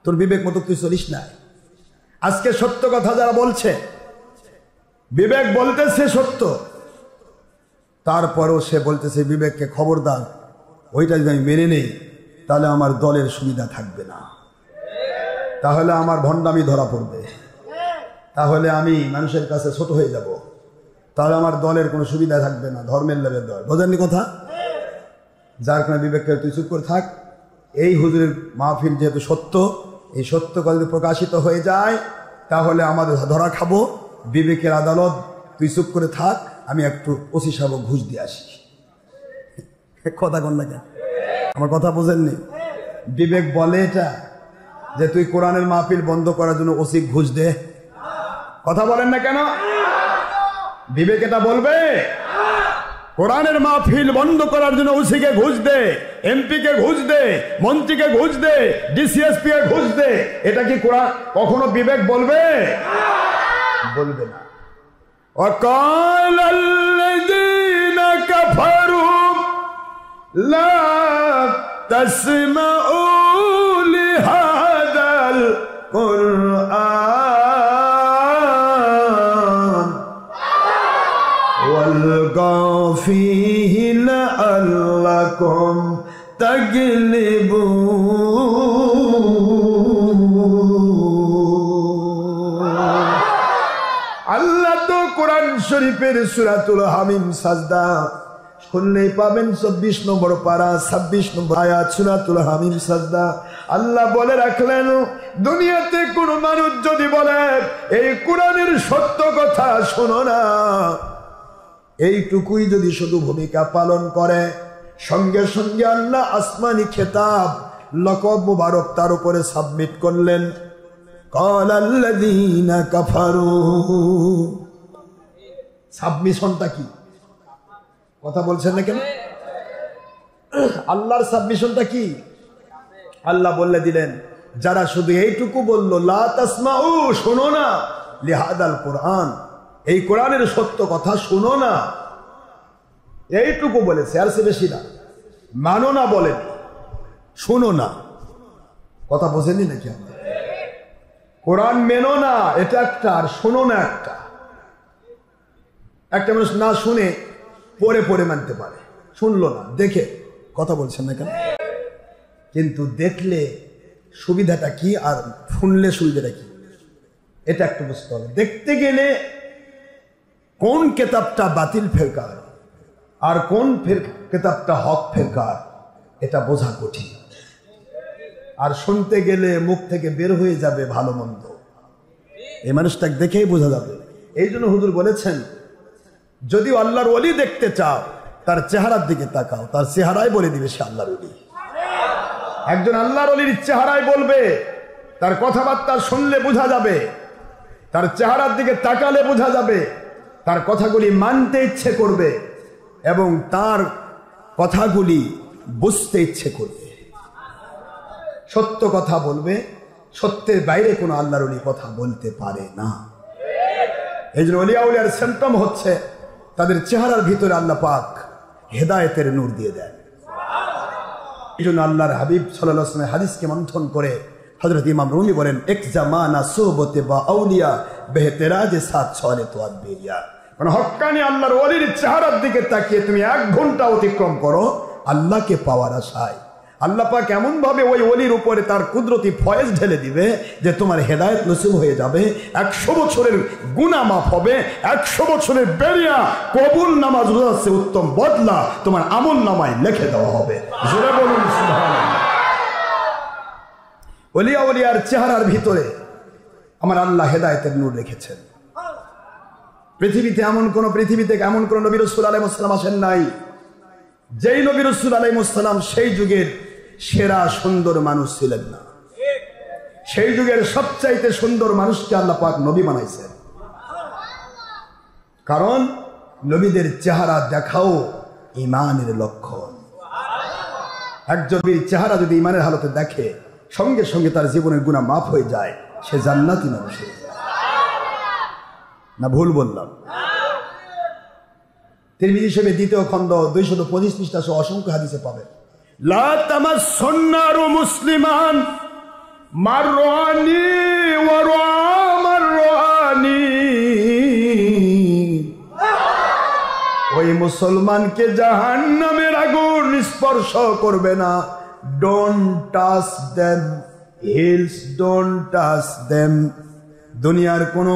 S2: তোর বিবেক মতো তুই চলিস না। আজকে সত্য কথা যারা বলছে, বিবেক বলতেছে সত্য, তারপরও সে বলতেছে বিবেককে খবরদার, ওইটা যদি আমি মেনে নেই তাহলে আমার দলের সুবিধা থাকবে না, তাহলে আমার ভণ্ডামি ধরা পড়বে, তাহলে আমি মানুষের কাছে ছোট হয়ে যাব, তাহলে আমার দলের কোনো সুবিধা থাকবে না, ধর্মের লেভেল দল। বোঝেননি কথা? যার কারণে বিবেককে তুই চুপ করে থাক। এই হুজুরের মাহফিল যেহেতু সত্য, এই সত্য কথা যদি প্রকাশিত হয়ে যায় তাহলে আমাদের ধরা খাবো। বিবেকের আদালত, তুই চুপ করে থাক, আমি একটু ওসি সাহেব ঘুষ দিয়ে আসি। কথা কন না কেন? আমার কথা বোঝেননি? বিবেক বলে এটা যে তুই কোরআনের মাহফিল বন্ধ করার জন্য ওসি ঘুষ দে। কথা বলেন না কেন? বিবেক এটা বলবে কোরআনের মাহফিল বন্ধ করার জন্য ওসিকে ঘুষ দে, এমপি কে ঘুষ দে, মন্ত্রীকে ঘুষ দে, ডিসিএসপি কে ঘুষ দে। এটা কি কোরআন কখনো বিবেক বলবে? বলবে না। وقال الذين كفروا لا تسمعوا لهذا القرآن والغوا فيه لعلكم تغلبون। আল্লাহ তো কোরআন শরীফের সূরাতুল হামিম সাজদা শুনলেই পাবেন 24 নম্বর পারা 26 নম্বর আয়াত সূরাতুল হামিম সাজদা। আল্লাহ বলে রাখলেন, দুনিয়াতে কোন মানুষ যদি বলে এই কোরআনের সত্য কথা শোনো না, এইটুকুই যদি শুধু ভূমিকা পালন করে, সঙ্গে সঙ্গে আল্লাহ আসমানি খেতাব লকব মুবারক তার উপরে সাবমিট করলেন। কালাল্লাযীনা কাফারু, সাবমিশনটা কি? কথা বলছেন না কেন? আল্লাহর সাবমিশনটা কি? আল্লাহ বলে দিলেন, যারা শুধু এইটুকু বলল লা তাসমাউ, শোনো না, লিহাদাল কোরআন, এই কোরআনের সত্য কথা শোনো না, এইটুকু বলেছে, আর সে বেশি না। মানো না বলেন, শোনো না। কথা বোঝেননি নাকি? আমরা কোরআন মেনো না এটা একটা, আর শোনো না একটা। একটা মানুষ না শুনে পড়ে পড়ে মানতে পারে, শুনলো না দেখে। কথা বলছেন না কেন? কিন্তু দেখলে সুবিধাটা কি আর শুনলে সুবিধাটা কি, এটা একটু বুঝতে হবে। দেখতে গেলে কোন কেতাবটা বাতিল ফেরকার আর কোন কেতাবটা হক ফেরকার এটা বোঝা কঠিন। আর শুনতে গেলে মুখ থেকে বের হয়ে যাবে ভালো মন্দ, এই মানুষটাকে দেখেই বোঝা যাবে। এই জন্য হুজুর বলেছেন, যদি আল্লাহর ওলি দেখতে চাও তার চেহারার দিকে তাকাও, তার চেহারায় বলে দিবে সে আল্লাহর ওলি। একজন আল্লাহর ওলির চেহারায় বলবে, তার কথাবার্তা শুনলে বোঝা যাবে, তার চেহারার দিকে তাকালে বোঝা যাবে, তার কথাগুলি মানতে ইচ্ছে করবে এবং তার কথাগুলি বুঝতে ইচ্ছে করবে। সত্য কথা বলবে, সত্যের বাইরে কোনো আল্লাহর ওলি কথা বলতে পারে না। এই জন্য ওলিয়া উলিয়ার সিম্পটম হচ্ছে তাদের চেহারার ভিতরে আল্লাহ পাক হেদায়েতের নূর দিয়ে দেন। এই জন্য আল্লাহর হাবিব সাল্লাল্লাহু আলাইহি ওয়াসাল্লাম হাদিসকে মন্থন করে হযরত ইমাম রুমি বলেন, এক জামানা সোহবতে বা আউলিয়া বেহতেরাজে সাত ছলে তো আদবিয়া। মানে হক্কানি আল্লাহর ওলির চেহারার দিকে তাকিয়ে তুমি 1 ঘন্টা অতিক্রম করো আল্লাহকে পাওয়ার আশায়। আল্লাহ পাক এমন ভাবে ওই ওলির উপরে তার কুদরতি ফয়েজ ঢেলে দিবে যে তোমার হেদায়েত নসিব হয়ে যাবে। 100 বছরের গুনাহ মাফ হবে, 100 বছরের বেরিয়া কবুল নামাজ রোজার চেয়ে উত্তম বদলা তোমার আমল নামায় লিখে দেওয়া হবে। জোরে বলুন সুবহানাল্লাহ। ওলিয়া ওলিয়ার চেহারার ভিতরে আমার আল্লাহ হেদায়েতের নূর রেখেছেন। পৃথিবীতে এমন কোন নবী রাসূল আলাইহিস সালাম আসেন নাই যেই নবী রাসূল আলাইহিস সালাম সেই যুগের সেরা সুন্দর মানুষ ছিলেন না। সেই যুগের সবচাইতে সুন্দর মানুষকে আল্লাহ পাক নবী বানাইছেন। কারণ নবীদের চেহারা দেখাও ঈমানের লক্ষণ। একজন নবীর চেহারা যদি ঈমানের হালতে দেখে সঙ্গে সঙ্গে তার জীবনের গুনাহ মাফ হয়ে যায়, সে জান্নাতি মানুষ হয়ে যায়। না ভুল বললাম? তিরমিজি শরীফের 2য় খণ্ড 225 পৃষ্ঠা সহ অসংখ্য হাদিসে পাবেন, লা তামাসসুন্নারু মুসলিমান মাররানি ওয়া রামাররানি। ওই মুসলমানকে জাহান্নামের আগুন স্পর্শ করবে না। Don't touch them, hills don't touch them. দুনিয়ার কোন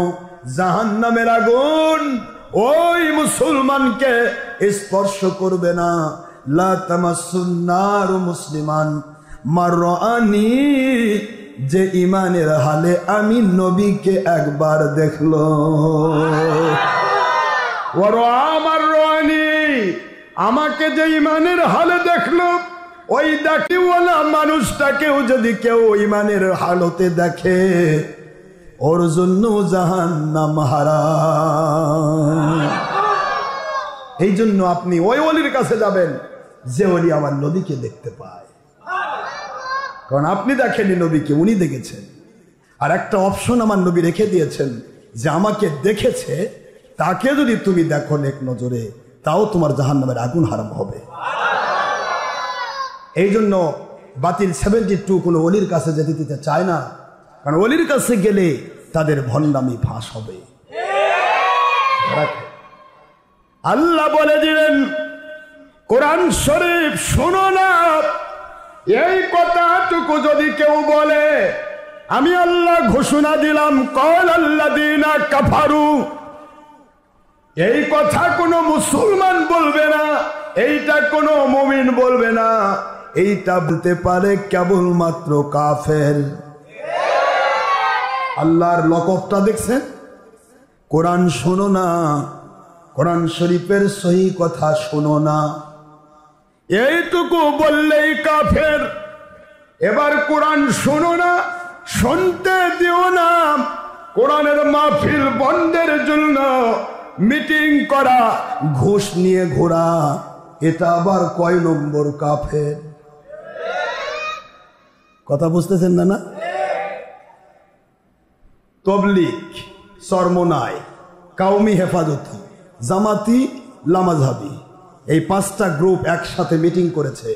S2: জাহান্নামের আগুন ওই মুসলমানকে স্পর্শ করবে না। লা তামাসসুন্নারু মুসলিমান মাররানি, যে ঈমানের হালে আমি নবীকে একবার দেখলো। ওয়া রামাররানি, আমাকে যে ঈমানের হালে দেখলো, ওই দাকিওয়ালা মানুষটাকেও যদি কেউ ঈমানের হালতে দেখে ওর জন্য জাহান্নাম হারাম। এই জন্য আপনি ওই ওলির কাছে যাবেন যে ওলি আমার নবীকে দেখতে পায়। কারণ আপনি দেখেননি নবীকে, উনি দেখেছেন। আর একটা অপশন আমার নবী রেখে দিয়েছেন যে আমাকে দেখেছে, তাকে যদি তুমি দেখো এক নজরে, তাও তোমার জাহান্নামের আগুন হারাম হবে। এই জন্য বাতিল 72 কোনো ওলির কাছে যেতে দিতে চায় না। কারণ ওলির কাছে গেলে তাদের ভণ্ডামি ফাঁস হবে। আল্লাহ বলে দিলেন কোরআন শরীফ, শোনো না, এই কথাটুকু যদি কেউ বলে আমি আল্লাহ ঘোষণা দিলাম, ক্বাল আল্লাযীনা কাফারু, এই কথা কোনো মুসলমান বলবে না, এইটা কোনো মুমিন বলবে না, এইটা বলতে পারে কেবলমাত্র কাফের। আল্লাহর লকবটা দেখছেন, কোরআন শোনো না, কোরআন শরীফের সহি কথা শোনো না, এইটুকু বললেই কাফের। এবার কোরআন শোনো না, শুনতে দিও না, কোরআনের মাহফিল বন্ধের জন্য মিটিং করা, ঘুষ নিয়ে ঘোরা, এটা আবার কয় নম্বর কাফের? কথা বুঝতেছেন না? না, তবলিগ, চরমনাই, কাউমি হেফাজতি, জামাতি, লামাজহাবি, এই 5টা গ্রুপ একসাথে মিটিং করেছে।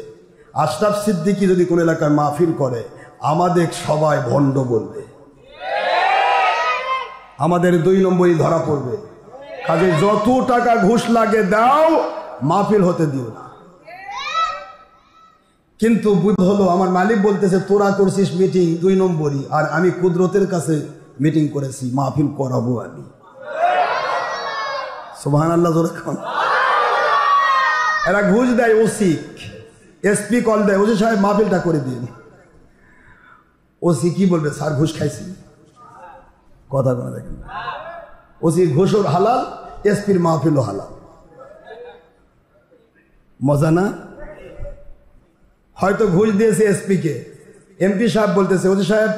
S2: আশরাফ সিদ্দিকী যদি কোন এলাকায় মাহফিল করে আমাদের সবাই ভণ্ড বলবে, আমাদের 2 নম্বরই ধরা পড়বে। কাজে যত টাকা ঘুষ লাগে দাও, মাহফিল হতে দিও না। কিন্তু বুদ্ধ হলো, আমার মালিক বলতেছে তোরা করছিস মিটিং 2 নম্বরই, আর আমি কুদরতের কাছে মিটিং করেছি, মাহফিল করাবো আমি। সুবহানাল্লাহ। এরা ঘুষ দেয়, ওসি এসপি কল দেয়, ওসি সাহেব মাহফিলটা করে দিন। ওসি কি বলবে? স্যার ঘুষ খাইছি। কথা বলে দেখেন, ওসি ঘুষও হালাল, এসপির মাহফিলও হালাল। মজা না? হয়তো ঘুষ দিয়েছে এসপি কে, এমপি সাহেব বলতেছে ওসি সাহেব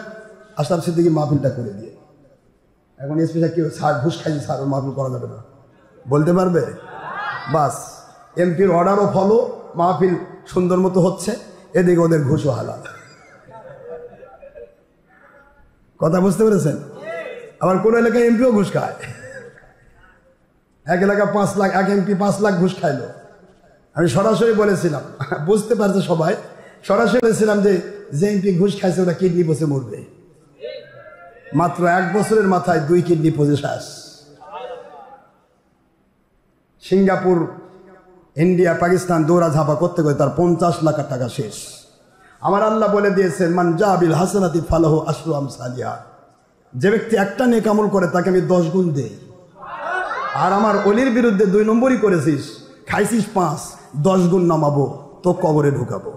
S2: আশরাফ সিদ্দিকী মাহফিলটা করে দিয়ে। এখন এসপি সাহেব কি, স্যার ঘুষ খাইছি স্যার, ওর মাহফিল করা যাবে না, বলতে পারবে? বাস, এমপির অর্ডারও ফলো, মাহফিল সুন্দর মতো হচ্ছে, এদিকে ওদের ঘুষও হালাল। কথা বুঝতে পেরেছেন? আবার কোন এলাকায় এমপিও ঘুষ খায়। এক এলাকা 5 লাখ, এক এমপি 5 লাখ ঘুষ খাইলো। আমি সরাসরি বলেছিলাম, বুঝতে পারছে সবাই, সরাসরি বলেছিলাম যে এমপি ঘুষ খাইছে ওরা কিডনি পচে মরবে। মাত্র 1 বছরের মাথায় 2 কিডনি পচে শেষ। সিঙ্গাপুর, ইন্ডিয়া, পাকিস্তান দৌড়া ঝাঁপা করতে করে তার 50 লাখ টাকা শেষ। আমার আল্লাহ বলে দিয়েছেন, মান জাবিল হাসানাতি ফালাহু আশরু আমসালিহা, যে ব্যক্তি একটা নেক আমল করে তাকে আমি 10 গুণ দেই। আর আমার অলির বিরুদ্ধে 2 নম্বরই করেছিস, খাইছিস 5, 10 গুণ নামাবো, তো কবরে ঢুকাবো।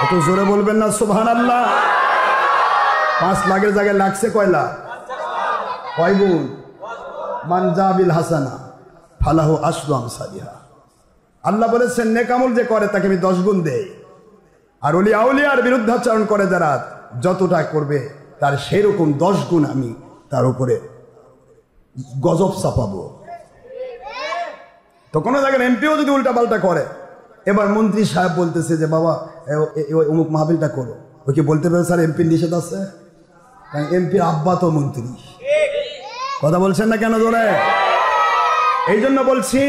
S2: একটু জোরে বলবেন না সুবহানাল্লাহ। 5 লাখের জায়গায় লাগছে কয় লাখ? কয় গুণ? মান জাবিল হাসানা ফালাহু আশরু আমসালিহা। আল্লাহ বলেছেন নেক আমল যে করে তাকে আমি 10 গুণ দেই। আর ওলি আউলিয়ার বিরুদ্ধাচরণ করে যারা যতটা করবে তার সেই রকম 10 গুণ আমি তার উপরে গজব চাপাবো। তো কোনো জায়গায় এমপিও যদি উল্টা পাল্টা করে, এবার মন্ত্রী সাহেব বলতেছে যে বাবা অমুক মাহফিলটা করো, ওই কি বলতে পারে স্যার এমপির নিষেধ আছে? কারণ এমপির আব্বা তো মন্ত্রী। কথা বলছেন না কেন জোরে? এই জন্য বলছি,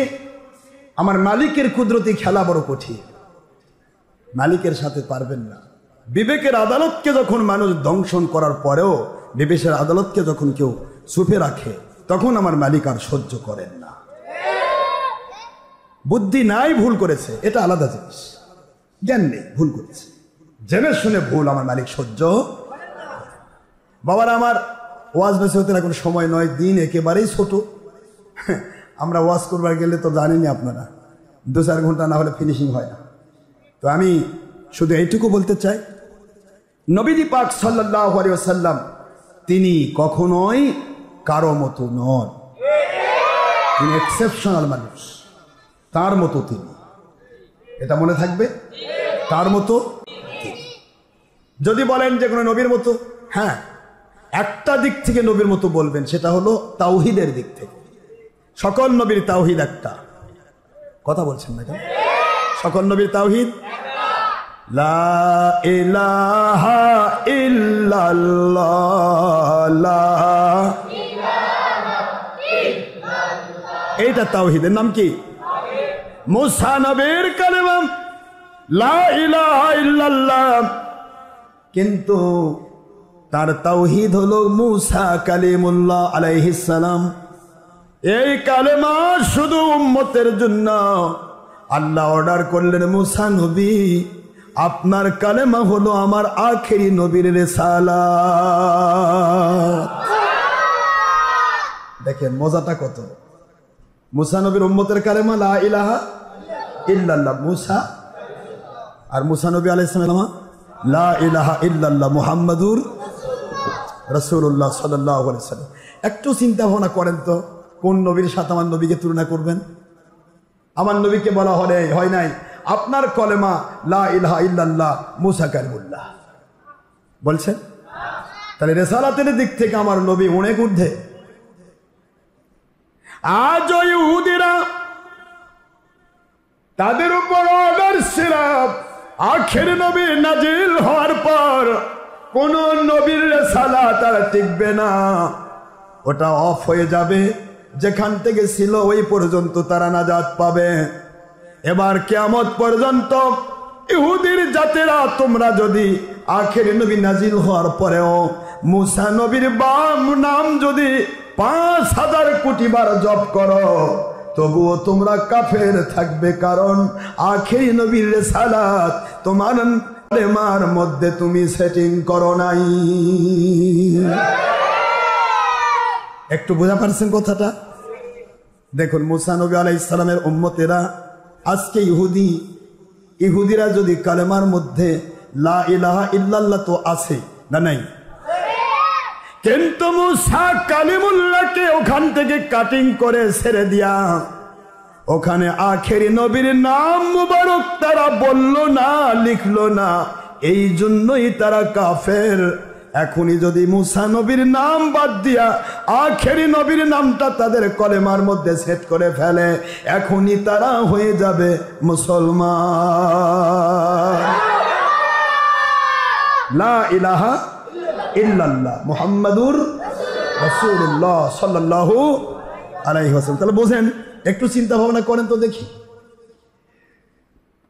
S2: আমার মালিকের কুদরতি খেলা বড় কঠিন, মালিকের সাথে পারবেন না। বিবেকের আদালতকে যখন মানুষ দংশন করার পরেও বিবেকের আদালতকে যখন কেউ চুপে রাখে, তখন আমার মালিক আর সহ্য করেন না। বুদ্ধি নাই, ভুল করেছে, এটা আলাদা জিনিস। জ্ঞান নেই, ভুল করেছে, জেনে শুনে ভুল আমার মালিক সহ্য। বাবারা আমার, ওয়াজ বেঁচে হতে এখন সময় নয়, দিন একেবারেই ছোট। আমরা ওয়াজ করবার গেলে তো জানেনই আপনারা, 2-4 ঘন্টা না হলে ফিনিশিং হয় না। তো আমি শুধু এইটুকু বলতে চাই, নবীজি পাক সাল্লাল্লাহু আলাইহি ওয়াসাল্লাম তিনি কখনোই কারো মতো নন, তিনি এক্সেপশনাল মানুষ, তার মতো তিনি। এটা মনে থাকবে, তার মতো তিনি। যদি বলেন যে কোনো নবীর মতো, হ্যাঁ একটা দিক থেকে নবীর মতো বলবেন, সেটা হলো তাওহীদের দিক থেকে। সকল নবীর তাওহীদ একটা। কথা বলছেন না কেন? সকল নবীর তাওহীদ লা ইলাহা ইল্লাল্লাহ, লা ইলাহা ইল্লাল্লাহ, এইটা তাওহীদের নাম কি? মুসা নবীর কালেমা লা ইলাহা ইল্লাল্লাহ, কিন্তু তার তাওহীদ হলো মুসা কালিমুল্লাহ আলাইহিস সালাম। এই কালেমা শুধু উম্মতের জন্য। আল্লাহ অর্ডার করলেন, মুসা নবী আপনার কালেমা হলো আমার আখেরি নবীর রিসালাত। দেখেন মজাটা কত। মুসা নবীর উম্মতের কালেমা লা ইলাহা ইল্লাল্লাহ মুসা, আর মুসা নবী আলাইহিস সালাম লা ইলাহা ইল্লাল্লাহ মুহাম্মাদুর রাসূলুল্লাহ সাল্লাল্লাহু আলাইহি ওয়াসাল্লাম। একটু চিন্তা ভাবনা করেন তো, কোন নবীর সাথে আমার নবীকে তুলনা করবেন? আমার নবীকে বলা হয় নাই আপনার কলেমা লা ইলাহা ইল্লাল্লাহ মুসা কালিমুল্লাহ বলছেন? তাহলে রিসালাতের দিক থেকে আমার নবী অনেক ঊর্ধ্বে। আজ ওই ইহুদিরা তাদের উপর অর্ডার ছিল, আখের নবী নাজিল হওয়ার পর কোন নবীর রিসালাত আর টিকবে না, ওটা অফ হয়ে যাবে। যেখান থেকে ছিল ওই পর্যন্ত তারা নাজাত পাবে। এবার কিয়ামত পর্যন্ত ইহুদির জাতেরা তোমরা যদি আখের নবী নাজিল হওয়ার পরেও মুসা নবীর নাম যদি 5000 কোটি বার জপ করো, তবুও তোমরা কাফের থাকবে, কারণ আখেরি নবীর রিসালাত তোমার কালেমার মধ্যে তুমি সেটিং করো নাই। একটু বোঝা পারছেন কথাটা? দেখুন মুসা নবী আলাইহিস সালামের উম্মতেরা আজকে ইহুদিরা যদি কালেমার মধ্যে লা ইলাহা ইল্লাল্লাহ তো আছে না নাই, কিন্তু মুসা কালিমুল্লাহকে ওখান থেকে কাটিং করে ছেড়ে দিয়া ওখানে আখেরি নবীর নাম মুবারক তারা বলল না, লিখলো না, এই জন্যই তারা কাফের। এখনই যদি মুসা নবীর নাম বাদ দিয়া আখেরি নবীর নামটা তাদের কলেমার মধ্যে সেট করে ফেলে, এখনই তারা হয়ে যাবে মুসলমান। লা ইলাহা ইল্লাল্লাহ মুহাম্মাদুর রাসূলুল্লাহ সাল্লাল্লাহু আলাইহি ওয়াসাল্লাম। তাহলে বোঝেন, একটু চিন্তা ভাবনা করেন তো দেখি,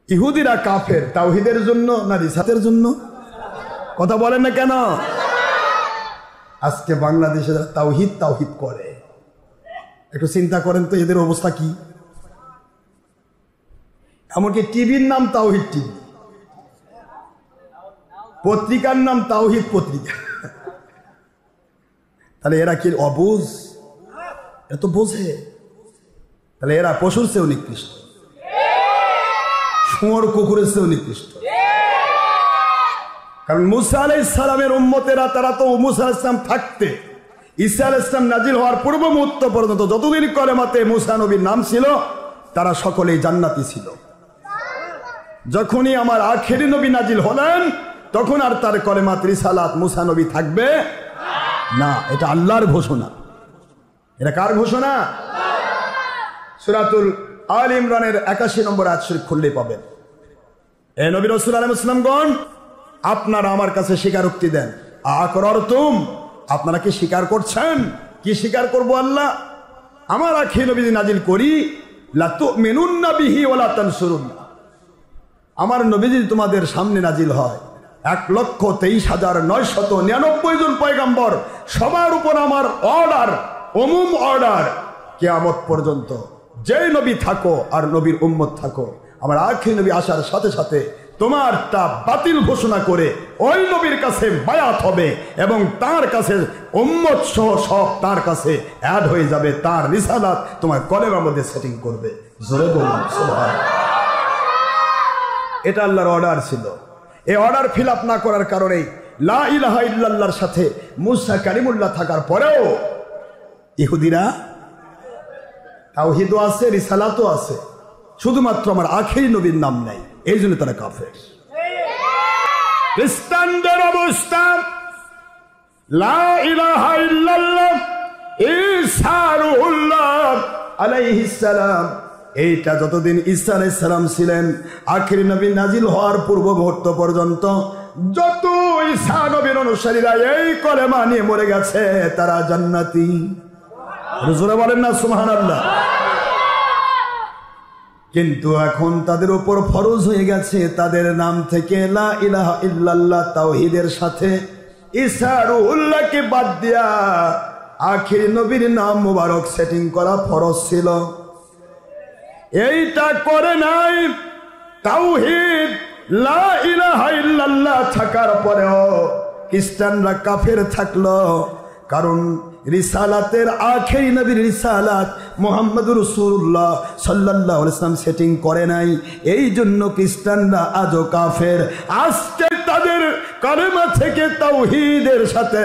S2: ইহুদিরা কাফের তাওহীদের জন্য না রিসাতের জন্য? কথা বলেন না কেন? আজকে বাংলাদেশে যারা তাওহীদ তাওহীদ করে, একটু চিন্তা করেন তো এদের অবস্থা কি। এমনকি টিভির নাম তাওহীদ টিভি, পত্রিকার নাম তাওহীদ পত্রিকা। তাহলে এরা কি অবুঝ? এরা তো বোঝে। তাহলে এরা পশুর চেয়েও নিকৃষ্ট, শুয়োর কুকুরের চেয়েও নিকৃষ্ট। কারণ মুসা আলাইহিস সালামের উম্মতেরা, তারা তো মুসা আলাইহিস সালাম থাকতে, ঈসা আলাইহিস সালাম নাজিল হওয়ার পূর্ব মুহূর্ত পর্যন্ত যতদিন কলেমাতে মুসা নবীর নাম ছিল, তারা সকলেই জান্নাতি ছিল। যখনই আমার আখেরি নবী নাজিল হলেন, তখন আর তার কলেমাত রিসালাত মুসা নবী থাকবে না। এটা আল্লাহর ঘোষণা। এটা কার ঘোষণা? সূরাতুল আল ইমরানের 81 নম্বর আয়াত শরীফ খুললেই পাবেন। এ নবী রাসূল আলাইহিস সালামগণ, আপনারা আমার কাছে স্বীকারোক্তি দেন। আকরারতুম, আপনারা কি স্বীকার করছেন? কি স্বীকার করব আল্লাহ? আমার আখেরি নবী নাজিল করি, লা তুমিনুন্না বিহি ওয়া লা তানসুরুন। আমার নবী যদি তোমাদের সামনে নাজিল হয়, 1,23,999 জন পয়গম্বর, সবার উপর আমার অর্ডার, ওমুম অর্ডার, কিয়ামত পর্যন্ত যেই নবী থাকো আর নবীর উম্মত থাকো, আমার আখেরি নবী আসার সাথে সাথে তোমারটা বাতিল ঘোষণা করে ওই নবীর কাছে বায়াত হবে এবং তার কাছে উম্মত সহ সব তার কাছে অ্যাড হয়ে যাবে। তার রিসালাত তোমার কলেমার মধ্যে সেটিং করবে। জোরে বলুন সুবহানাল্লাহ। এটা আল্লাহর অর্ডার ছিল। এই অর্ডার ফিল আপ না করার কারণেই লা ইলাহা ইল্লাল্লাহর সাথে মুসা কালিমুল্লাহ থাকার পরেও ইহুদিরা তাওহীদও আছে, রিসালাতও আছে, শুধুমাত্র আমার আখেরি নবীর নাম নাই, এই জন্য তারা কাফের। খ্রিস্টানদের অবস্থা, লা ইলাহা ইল্লাল্লাহ ঈসা রূহুল্লাহ আলাইহিস সালাম, এইটা যতদিন ঈসা আলাইহিস সালাম ছিলেন, আখেরি নবী নাজিল হওয়ার পূর্ব মুহূর্ত পর্যন্ত যত ঈসা নবীর অনুসারীরা এই কলেমা নিয়ে মরে গেছে, তারা জান্নাতি। জোরে বলেন না সুবহানাল্লাহ। কিন্তু এখন তাদের উপর ফরজ হয়ে গেছে তাদের নাম থেকে লা ইলাহা ইল্লাল্লাহ তাওহীদের সাথে ঈসা রূহুল্লাহকে বাদ দিয়া আখেরি নবীর নাম মুবারক সেটিং করা ফরজ ছিল। এইটা করে নাই। তাওহীদ লা ইলাহা ইল্লাল্লাহ থাকার পরেও খ্রিস্টানরা কাফের থাকলো, কারণ রিসালাতের আখেরি নবীর রিসালাত মুহাম্মদুর রাসূলুল্লাহ সাল্লাল্লাহু আলাইহি ওয়াসাল্লাম সেটিং করে নাই। এই জন্য খ্রিস্টানরা আজও কাফের। আজকে তাদের কালেমা থেকে তাওহীদের সাথে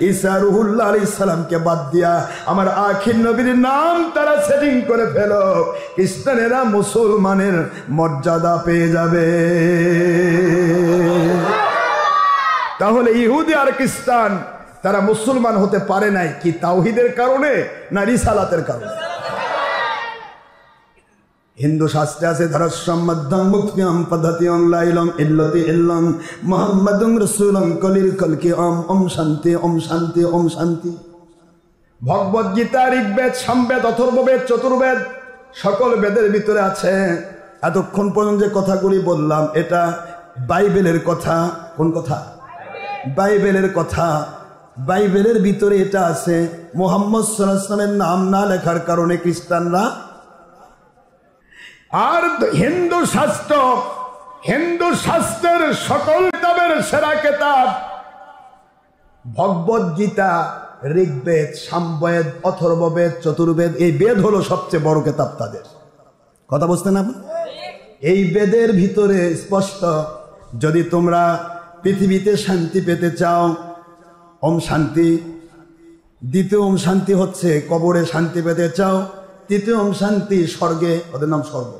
S2: ঈসা রূহুল্লাহ আলাইহিস সালামকে বাদ দিয়া আমার আখেরি নবীর নাম তারা সেটিং করে ফেল, খ্রিস্টানেরা মুসলমানের মর্যাদা পেয়ে যাবে। তাহলে ইহুদি আর খ্রিস্টান তারা মুসলমান হতে পারে নাই কি তাওহীদের কারণে না রিসালাতের কারণে? হিন্দু শাস্ত্রে আছে ধরস্যম মধ্যম মুক্তিম পদ্ধতিয়ং লাইলং ইল্লতি ইল্লং মুহাম্মাদুর রাসূলুং কলির কলকি ওম ওম শান্তি ওম শান্তি ওম শান্তি। ভগবত গীতা, ঋগ্বেদ, সামবেদ, অথর্ববেদ, চতুর্বেদ সকল বেদের ভিতরে আছে। এতক্ষণ পর্যন্ত যে কথাগুলি বললাম এটা বাইবেলের কথা। কোন কথা? বাইবেলের কথা। বাইবেলের ভিতরে এটা আছে। মুহাম্মদ সাল্লাল্লাহু আলাইহি ওয়াসাল্লামের নাম না লেখার কারণে খ্রিস্টানরা, আর হিন্দু শাস্ত্রের সকল কিতাবের সেরা কিতাব ভগবত গীতা, ঋগ্বেদ, সামবেদ, অথর্ববেদ, চতুর্বেদ, এই বেদ হলো সবচেয়ে বড় কিতাব তাদের। কথা বুঝতেন আপনি? এই বেদের ভিতরে স্পষ্ট, যদি তোমরা পৃথিবীতে শান্তি পেতে চাও, ওম শান্তি। দ্বিতীয় ওম শান্তি হচ্ছে কবরে শান্তি পেতে চাও। তৃতীয় ওম শান্তি স্বর্গে, ওদের নাম স্বর্গ।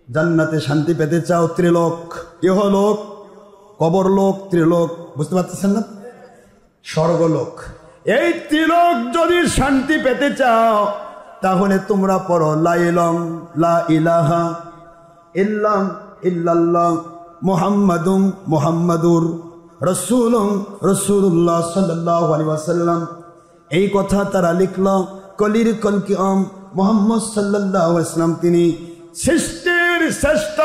S2: জান্নাতে শান্তি পেতে চাও, ত্রিলোক, ইহলোক, কবরলোক, ত্রিলোক, বুঝতে পারতেছেন না? স্বর্গলোক, এই ত্রিলোক যদি শান্তি পেতে চাও তাহলে তোমরা পড়ো লা ইলাহা ইল্লাল্লাহ মুহাম্মাদুর রাসূলুল্লাহ সাল্লাল্লাহু আলাইহি ওয়াসাল্লাম। এই কথা তারা লিখল। কলির কলকিয়ম মুহাম্মদ সাল্লাল্লাহু আলাইহি ওয়াসাল্লাম তিনি সৃষ্টির শ্রেষ্ঠ,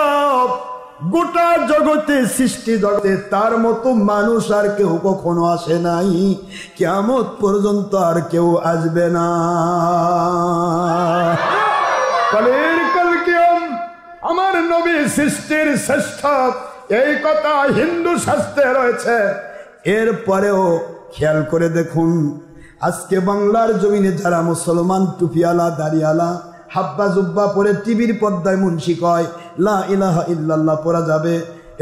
S2: গোটা জগতে সৃষ্টি জগতে তার মতো মানুষ আর কেউ কখনো আসে নাই, কিয়ামত পর্যন্ত আর কেউ আসবে না। কলির কলকিয়ম আমার নবী সৃষ্টির শ্রেষ্ঠ, এই কথা হিন্দু শাস্ত্রে রয়েছে। এরপরেও খেয়াল করে দেখুন, আজকে বাংলার জমিনে যারা মুসলমান টুপিওয়ালা দাড়িওয়ালা হাব্বা জুব্বা পরে টিভির পর্দায় মুন্সি কয় লা ইলাহা ইল্লাল্লাহ পড়া যাবে,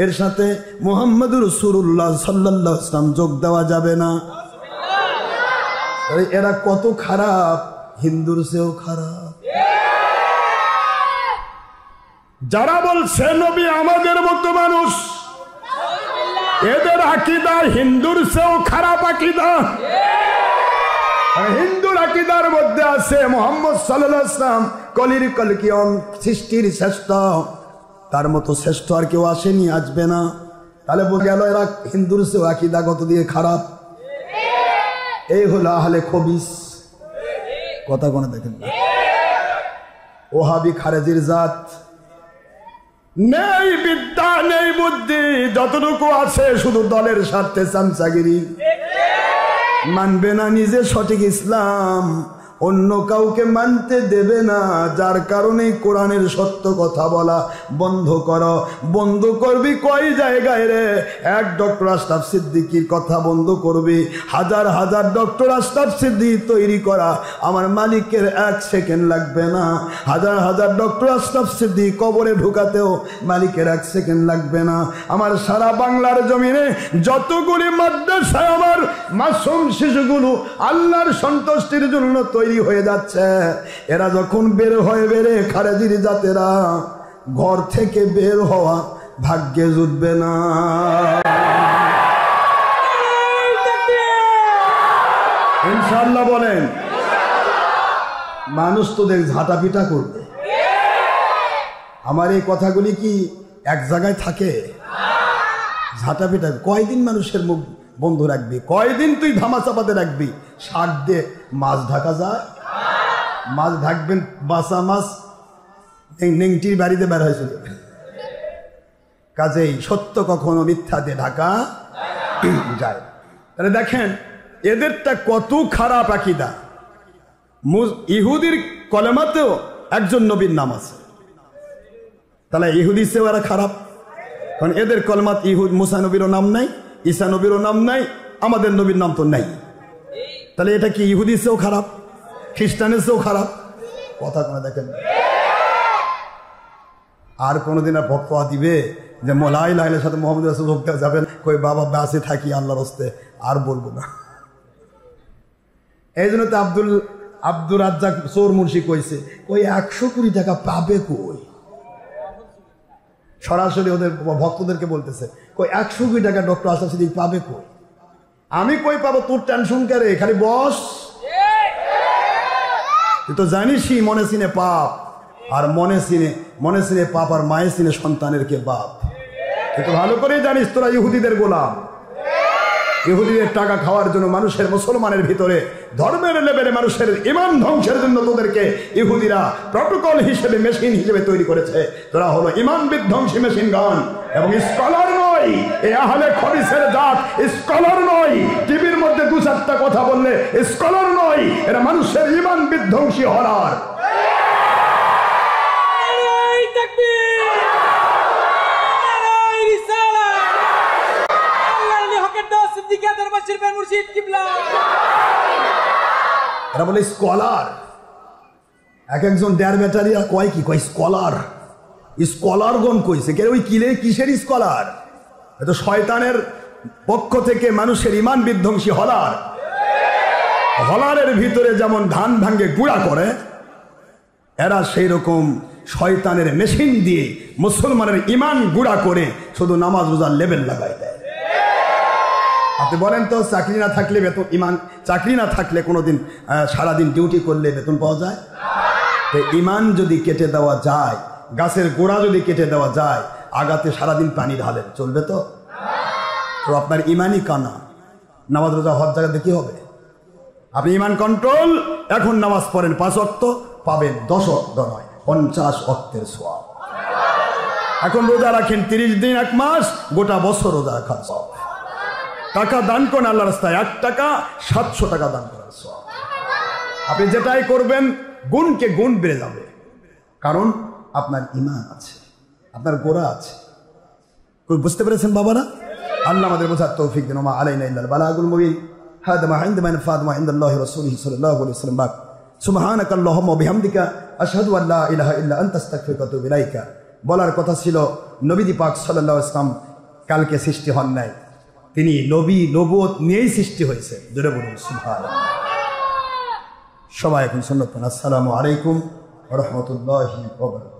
S2: এর সাথে মুহাম্মাদুর রাসূলুল্লাহ সাল্লাল্লাহু আলাইহি ওয়াসাল্লাম যোগ দেওয়া যাবে না। এরা কত খারাপ, হিন্দুর চেয়েও খারাপ। যারা বলছে নবী আমাদের মতো মানুষ, এদের আকীদা হিন্দুর চেয়েও খারাপ আকীদা। হিন্দুর আকীদার মধ্যে আছে মুহাম্মদ সাল্লাল্লাহু আলাইহি ওয়াসাল্লাম কলির কলকিয়ম সৃষ্টির শ্রেষ্ঠ, তার মতো শ্রেষ্ঠ আর কেউ আসেনি, আসবে না। তাহলে বলে গেল এরা হিন্দুর চেয়েও আকীদাগত দিয়ে খারাপ। এই হলো আহলে খবিস। কথা কোনে দেখেন না, ওহাবি খারেজির জাত। নেই বিদ্যা নেই বুদ্ধি, যতটুকু আছে শুধু দলের স্বার্থে চামচাগিরি। মানবে না নিজে সঠিক ইসলাম, অন্য কাউকে মানতে দেবে না, যার কারণে কোরআনের সত্য কথা বলা বন্ধ করো। বন্ধ করবি কয় জায়গায় রে? এক ডক্টর আশরাফ সিদ্দিকীর কথা বন্ধ করবি, হাজার হাজার ডক্টর আশরাফ সিদ্দিকী তৈরি করা আমার মালিকের এক সেকেন্ড লাগবে না। হাজার হাজার ডক্টর আশরাফ সিদ্দিকী কবরে ঢুকাতেও মালিকের এক সেকেন্ড লাগবে না। আমার সারা বাংলার জমিনে যতগুলি মাদ্রাসায় আমার মাসুম শিশুগুলো আল্লাহর সন্তুষ্টির জন্য তৈরি হয়ে যাচ্ছে, এরা যখন বের হয়ে বেরে খারেজির জাতেরা ঘর থেকে বের হওয়া ভাগ্যে জুটবে না। ইনশাআল্লাহ বলেন। মানুষ তো দেখ ঝাঁটাপিটা করবে। আমার এই কথাগুলি কি এক জায়গায় থাকে? ঝাঁটাপিটা কয়দিন মানুষের মুখ বন্ধ রাখবি? কয়দিন তুই ধামা চাপাতে রাখবি? শাক দিয়ে মাছ ঢাকা যায়? মাছ ঢাকবেন, বাসা মাছ নেংটির বাড়িতে বের হয়েছিল। কাজেই সত্য কখনো মিথ্যা দিয়ে ঢাকা যায়। তাহলে দেখেন এদেরটা কত খারাপ আকীদা। ইহুদির কলেমাতেও একজন নবীর নাম আছে, তাহলে ইহুদি চেয়েও এরা খারাপ। কারণ এদের কলমাত ইহুদ মুসা নবীরও নাম নাই, ঈসা নবীরও নাম নাই, আমাদের নবীর নাম তো নাই। তাহলে এটা কি ইহুদি চেয়েও খারাপ, খ্রিস্টানের চেয়েও খারাপ? কথা কোনো দেখেন। আর কোনোদিন আর ফতোয়া দিবে যে লা ইলাহা ইল্লাল্লাহর সাথে মুহাম্মদ রাসূল যোগ দেওয়া যাবে না? কই বাবা বাসে থাকি আল্লাহর হস্তে, আর বলবো না। এই জন্য তো আব্দুর রাজ্জাক চোর মুন্সি কইছে, ওই 120 টাকা পাবে কই? সরাসরি ওদের ভক্তদেরকে বলতেছে, কই 120 টাকা ডক্টর আশরাফ সিদ্দিকী পাবে কই? আমি কই পাবো? তোর টেনশন করে, খালি বস। তুই তো জানিসই মনে সিনে পাপ, আর মনে সিনে পাপ, আর মায়ের সিনে সন্তানের কে বাপ। তুই তো ভালো করেই জানিস তোরা ইহুদিদের গোলাম। ইহুদিদের টাকা খাওয়ার জন্য মানুষের, মুসলমানের ভিতরে ধর্মের লেভেলে মানুষের ঈমান ধ্বংসের জন্য তোদেরকে ইহুদিরা প্রটোকল হিসেবে, মেশিন হিসেবে তৈরি করেছে। তোরা হলো ঈমান বিধ্বংসী মেশিন গান, এবং স্কলার নয়। এই আহলে খবিসের জাত স্কলার নয়। টিভির মধ্যে 2-4টা কথা বললে স্কলার নয়, এরা মানুষের ঈমান বিধ্বংসী হরার। এরা বলে স্কলার। এক একজন দেয়ার ব্যাটারিয়া কয় কি কয় স্কলার, স্কলারগণ কইছে কে? ওই কিলে কিসের স্কলার? এত শয়তানের পক্ষ থেকে মানুষের ঈমান বিধ্বংসী হলার। হলারের ভিতরে যেমন ধান ভাঙ্গে গুঁড়া করে, এরা সেই রকম শয়তানের মেশিন দিয়ে মুসলমানের ঈমান গুঁড়া করে শুধু নামাজ রোজার লেভেল লাগাই দেয়। আপনি বলেন তো, চাকরি না থাকলে বেতন, চাকরি না থাকলে কোনোদিন সারাদিন ডিউটি করলে বেতন পাওয়া যায়? তো ঈমান যদি কেটে দেওয়া যায়, গাছের গোড়া যদি কেটে দেওয়া যায়, আগাতে সারাদিন পানি ঢালেন, চলবে তো? তো আপনার ঈমানই কানা, নামাজ রোজা হজ জায়গাতে কি হবে? আপনি ইমান কন্ট্রোল, এখন নামাজ পড়েন 5 ওয়াক্ত, পাবেন 10 ওয়াক্ত নয় 50 ওয়াক্তের সওয়াব। এখন রোজা রাখেন 30 দিন 1 মাস, গোটা বছর রোজা রাখার সওয়াব। টাকা দান করেন আল্লাহর রাস্তায়, 1 টাকা 700 টাকা দান করার সওয়াব। আপনি যেটাই করবেন গুণকে গুণ বেড়ে যাবে, কারণ আপনার ঈমান আছে, আপনার গোড়া আছে। বুঝতে পেরেছেন বাবারা? আল্লাহ আমাদের বোঝার তৌফিক দিন। ওমা আলাইনা ইল্লাল বালাগুল মুবিন। হাদা মা ইনদা ফাদ মা ইনদাল্লাহি রাসূলিহি সাল্লাল্লাহু আলাইহি ওয়াসাল্লাম। সুবহানাকা আল্লাহুম্মা ওয়া বিহামদিকা আশহাদু আল লা ইলাহা ইল্লা আনতা আস্তাগফিরুকা ওয়া আতুবু ইলাইকা। বলার কথা ছিল নবীজি পাক সাল্লাল্লাহু আলাইহি ওয়াসাল্লাম কালকে সৃষ্টি হন নাই, তিনি নবী নবুয়ত নিয়েই সৃষ্টি হয়েছে। জোরে বলুন সুবহানাল্লাহ। সবাই এখন সুন্নাত পড়ুন। আসসালামু আলাইকুম ওয়া রাহমাতুল্লাহি ওয়া বারাকাতুহু।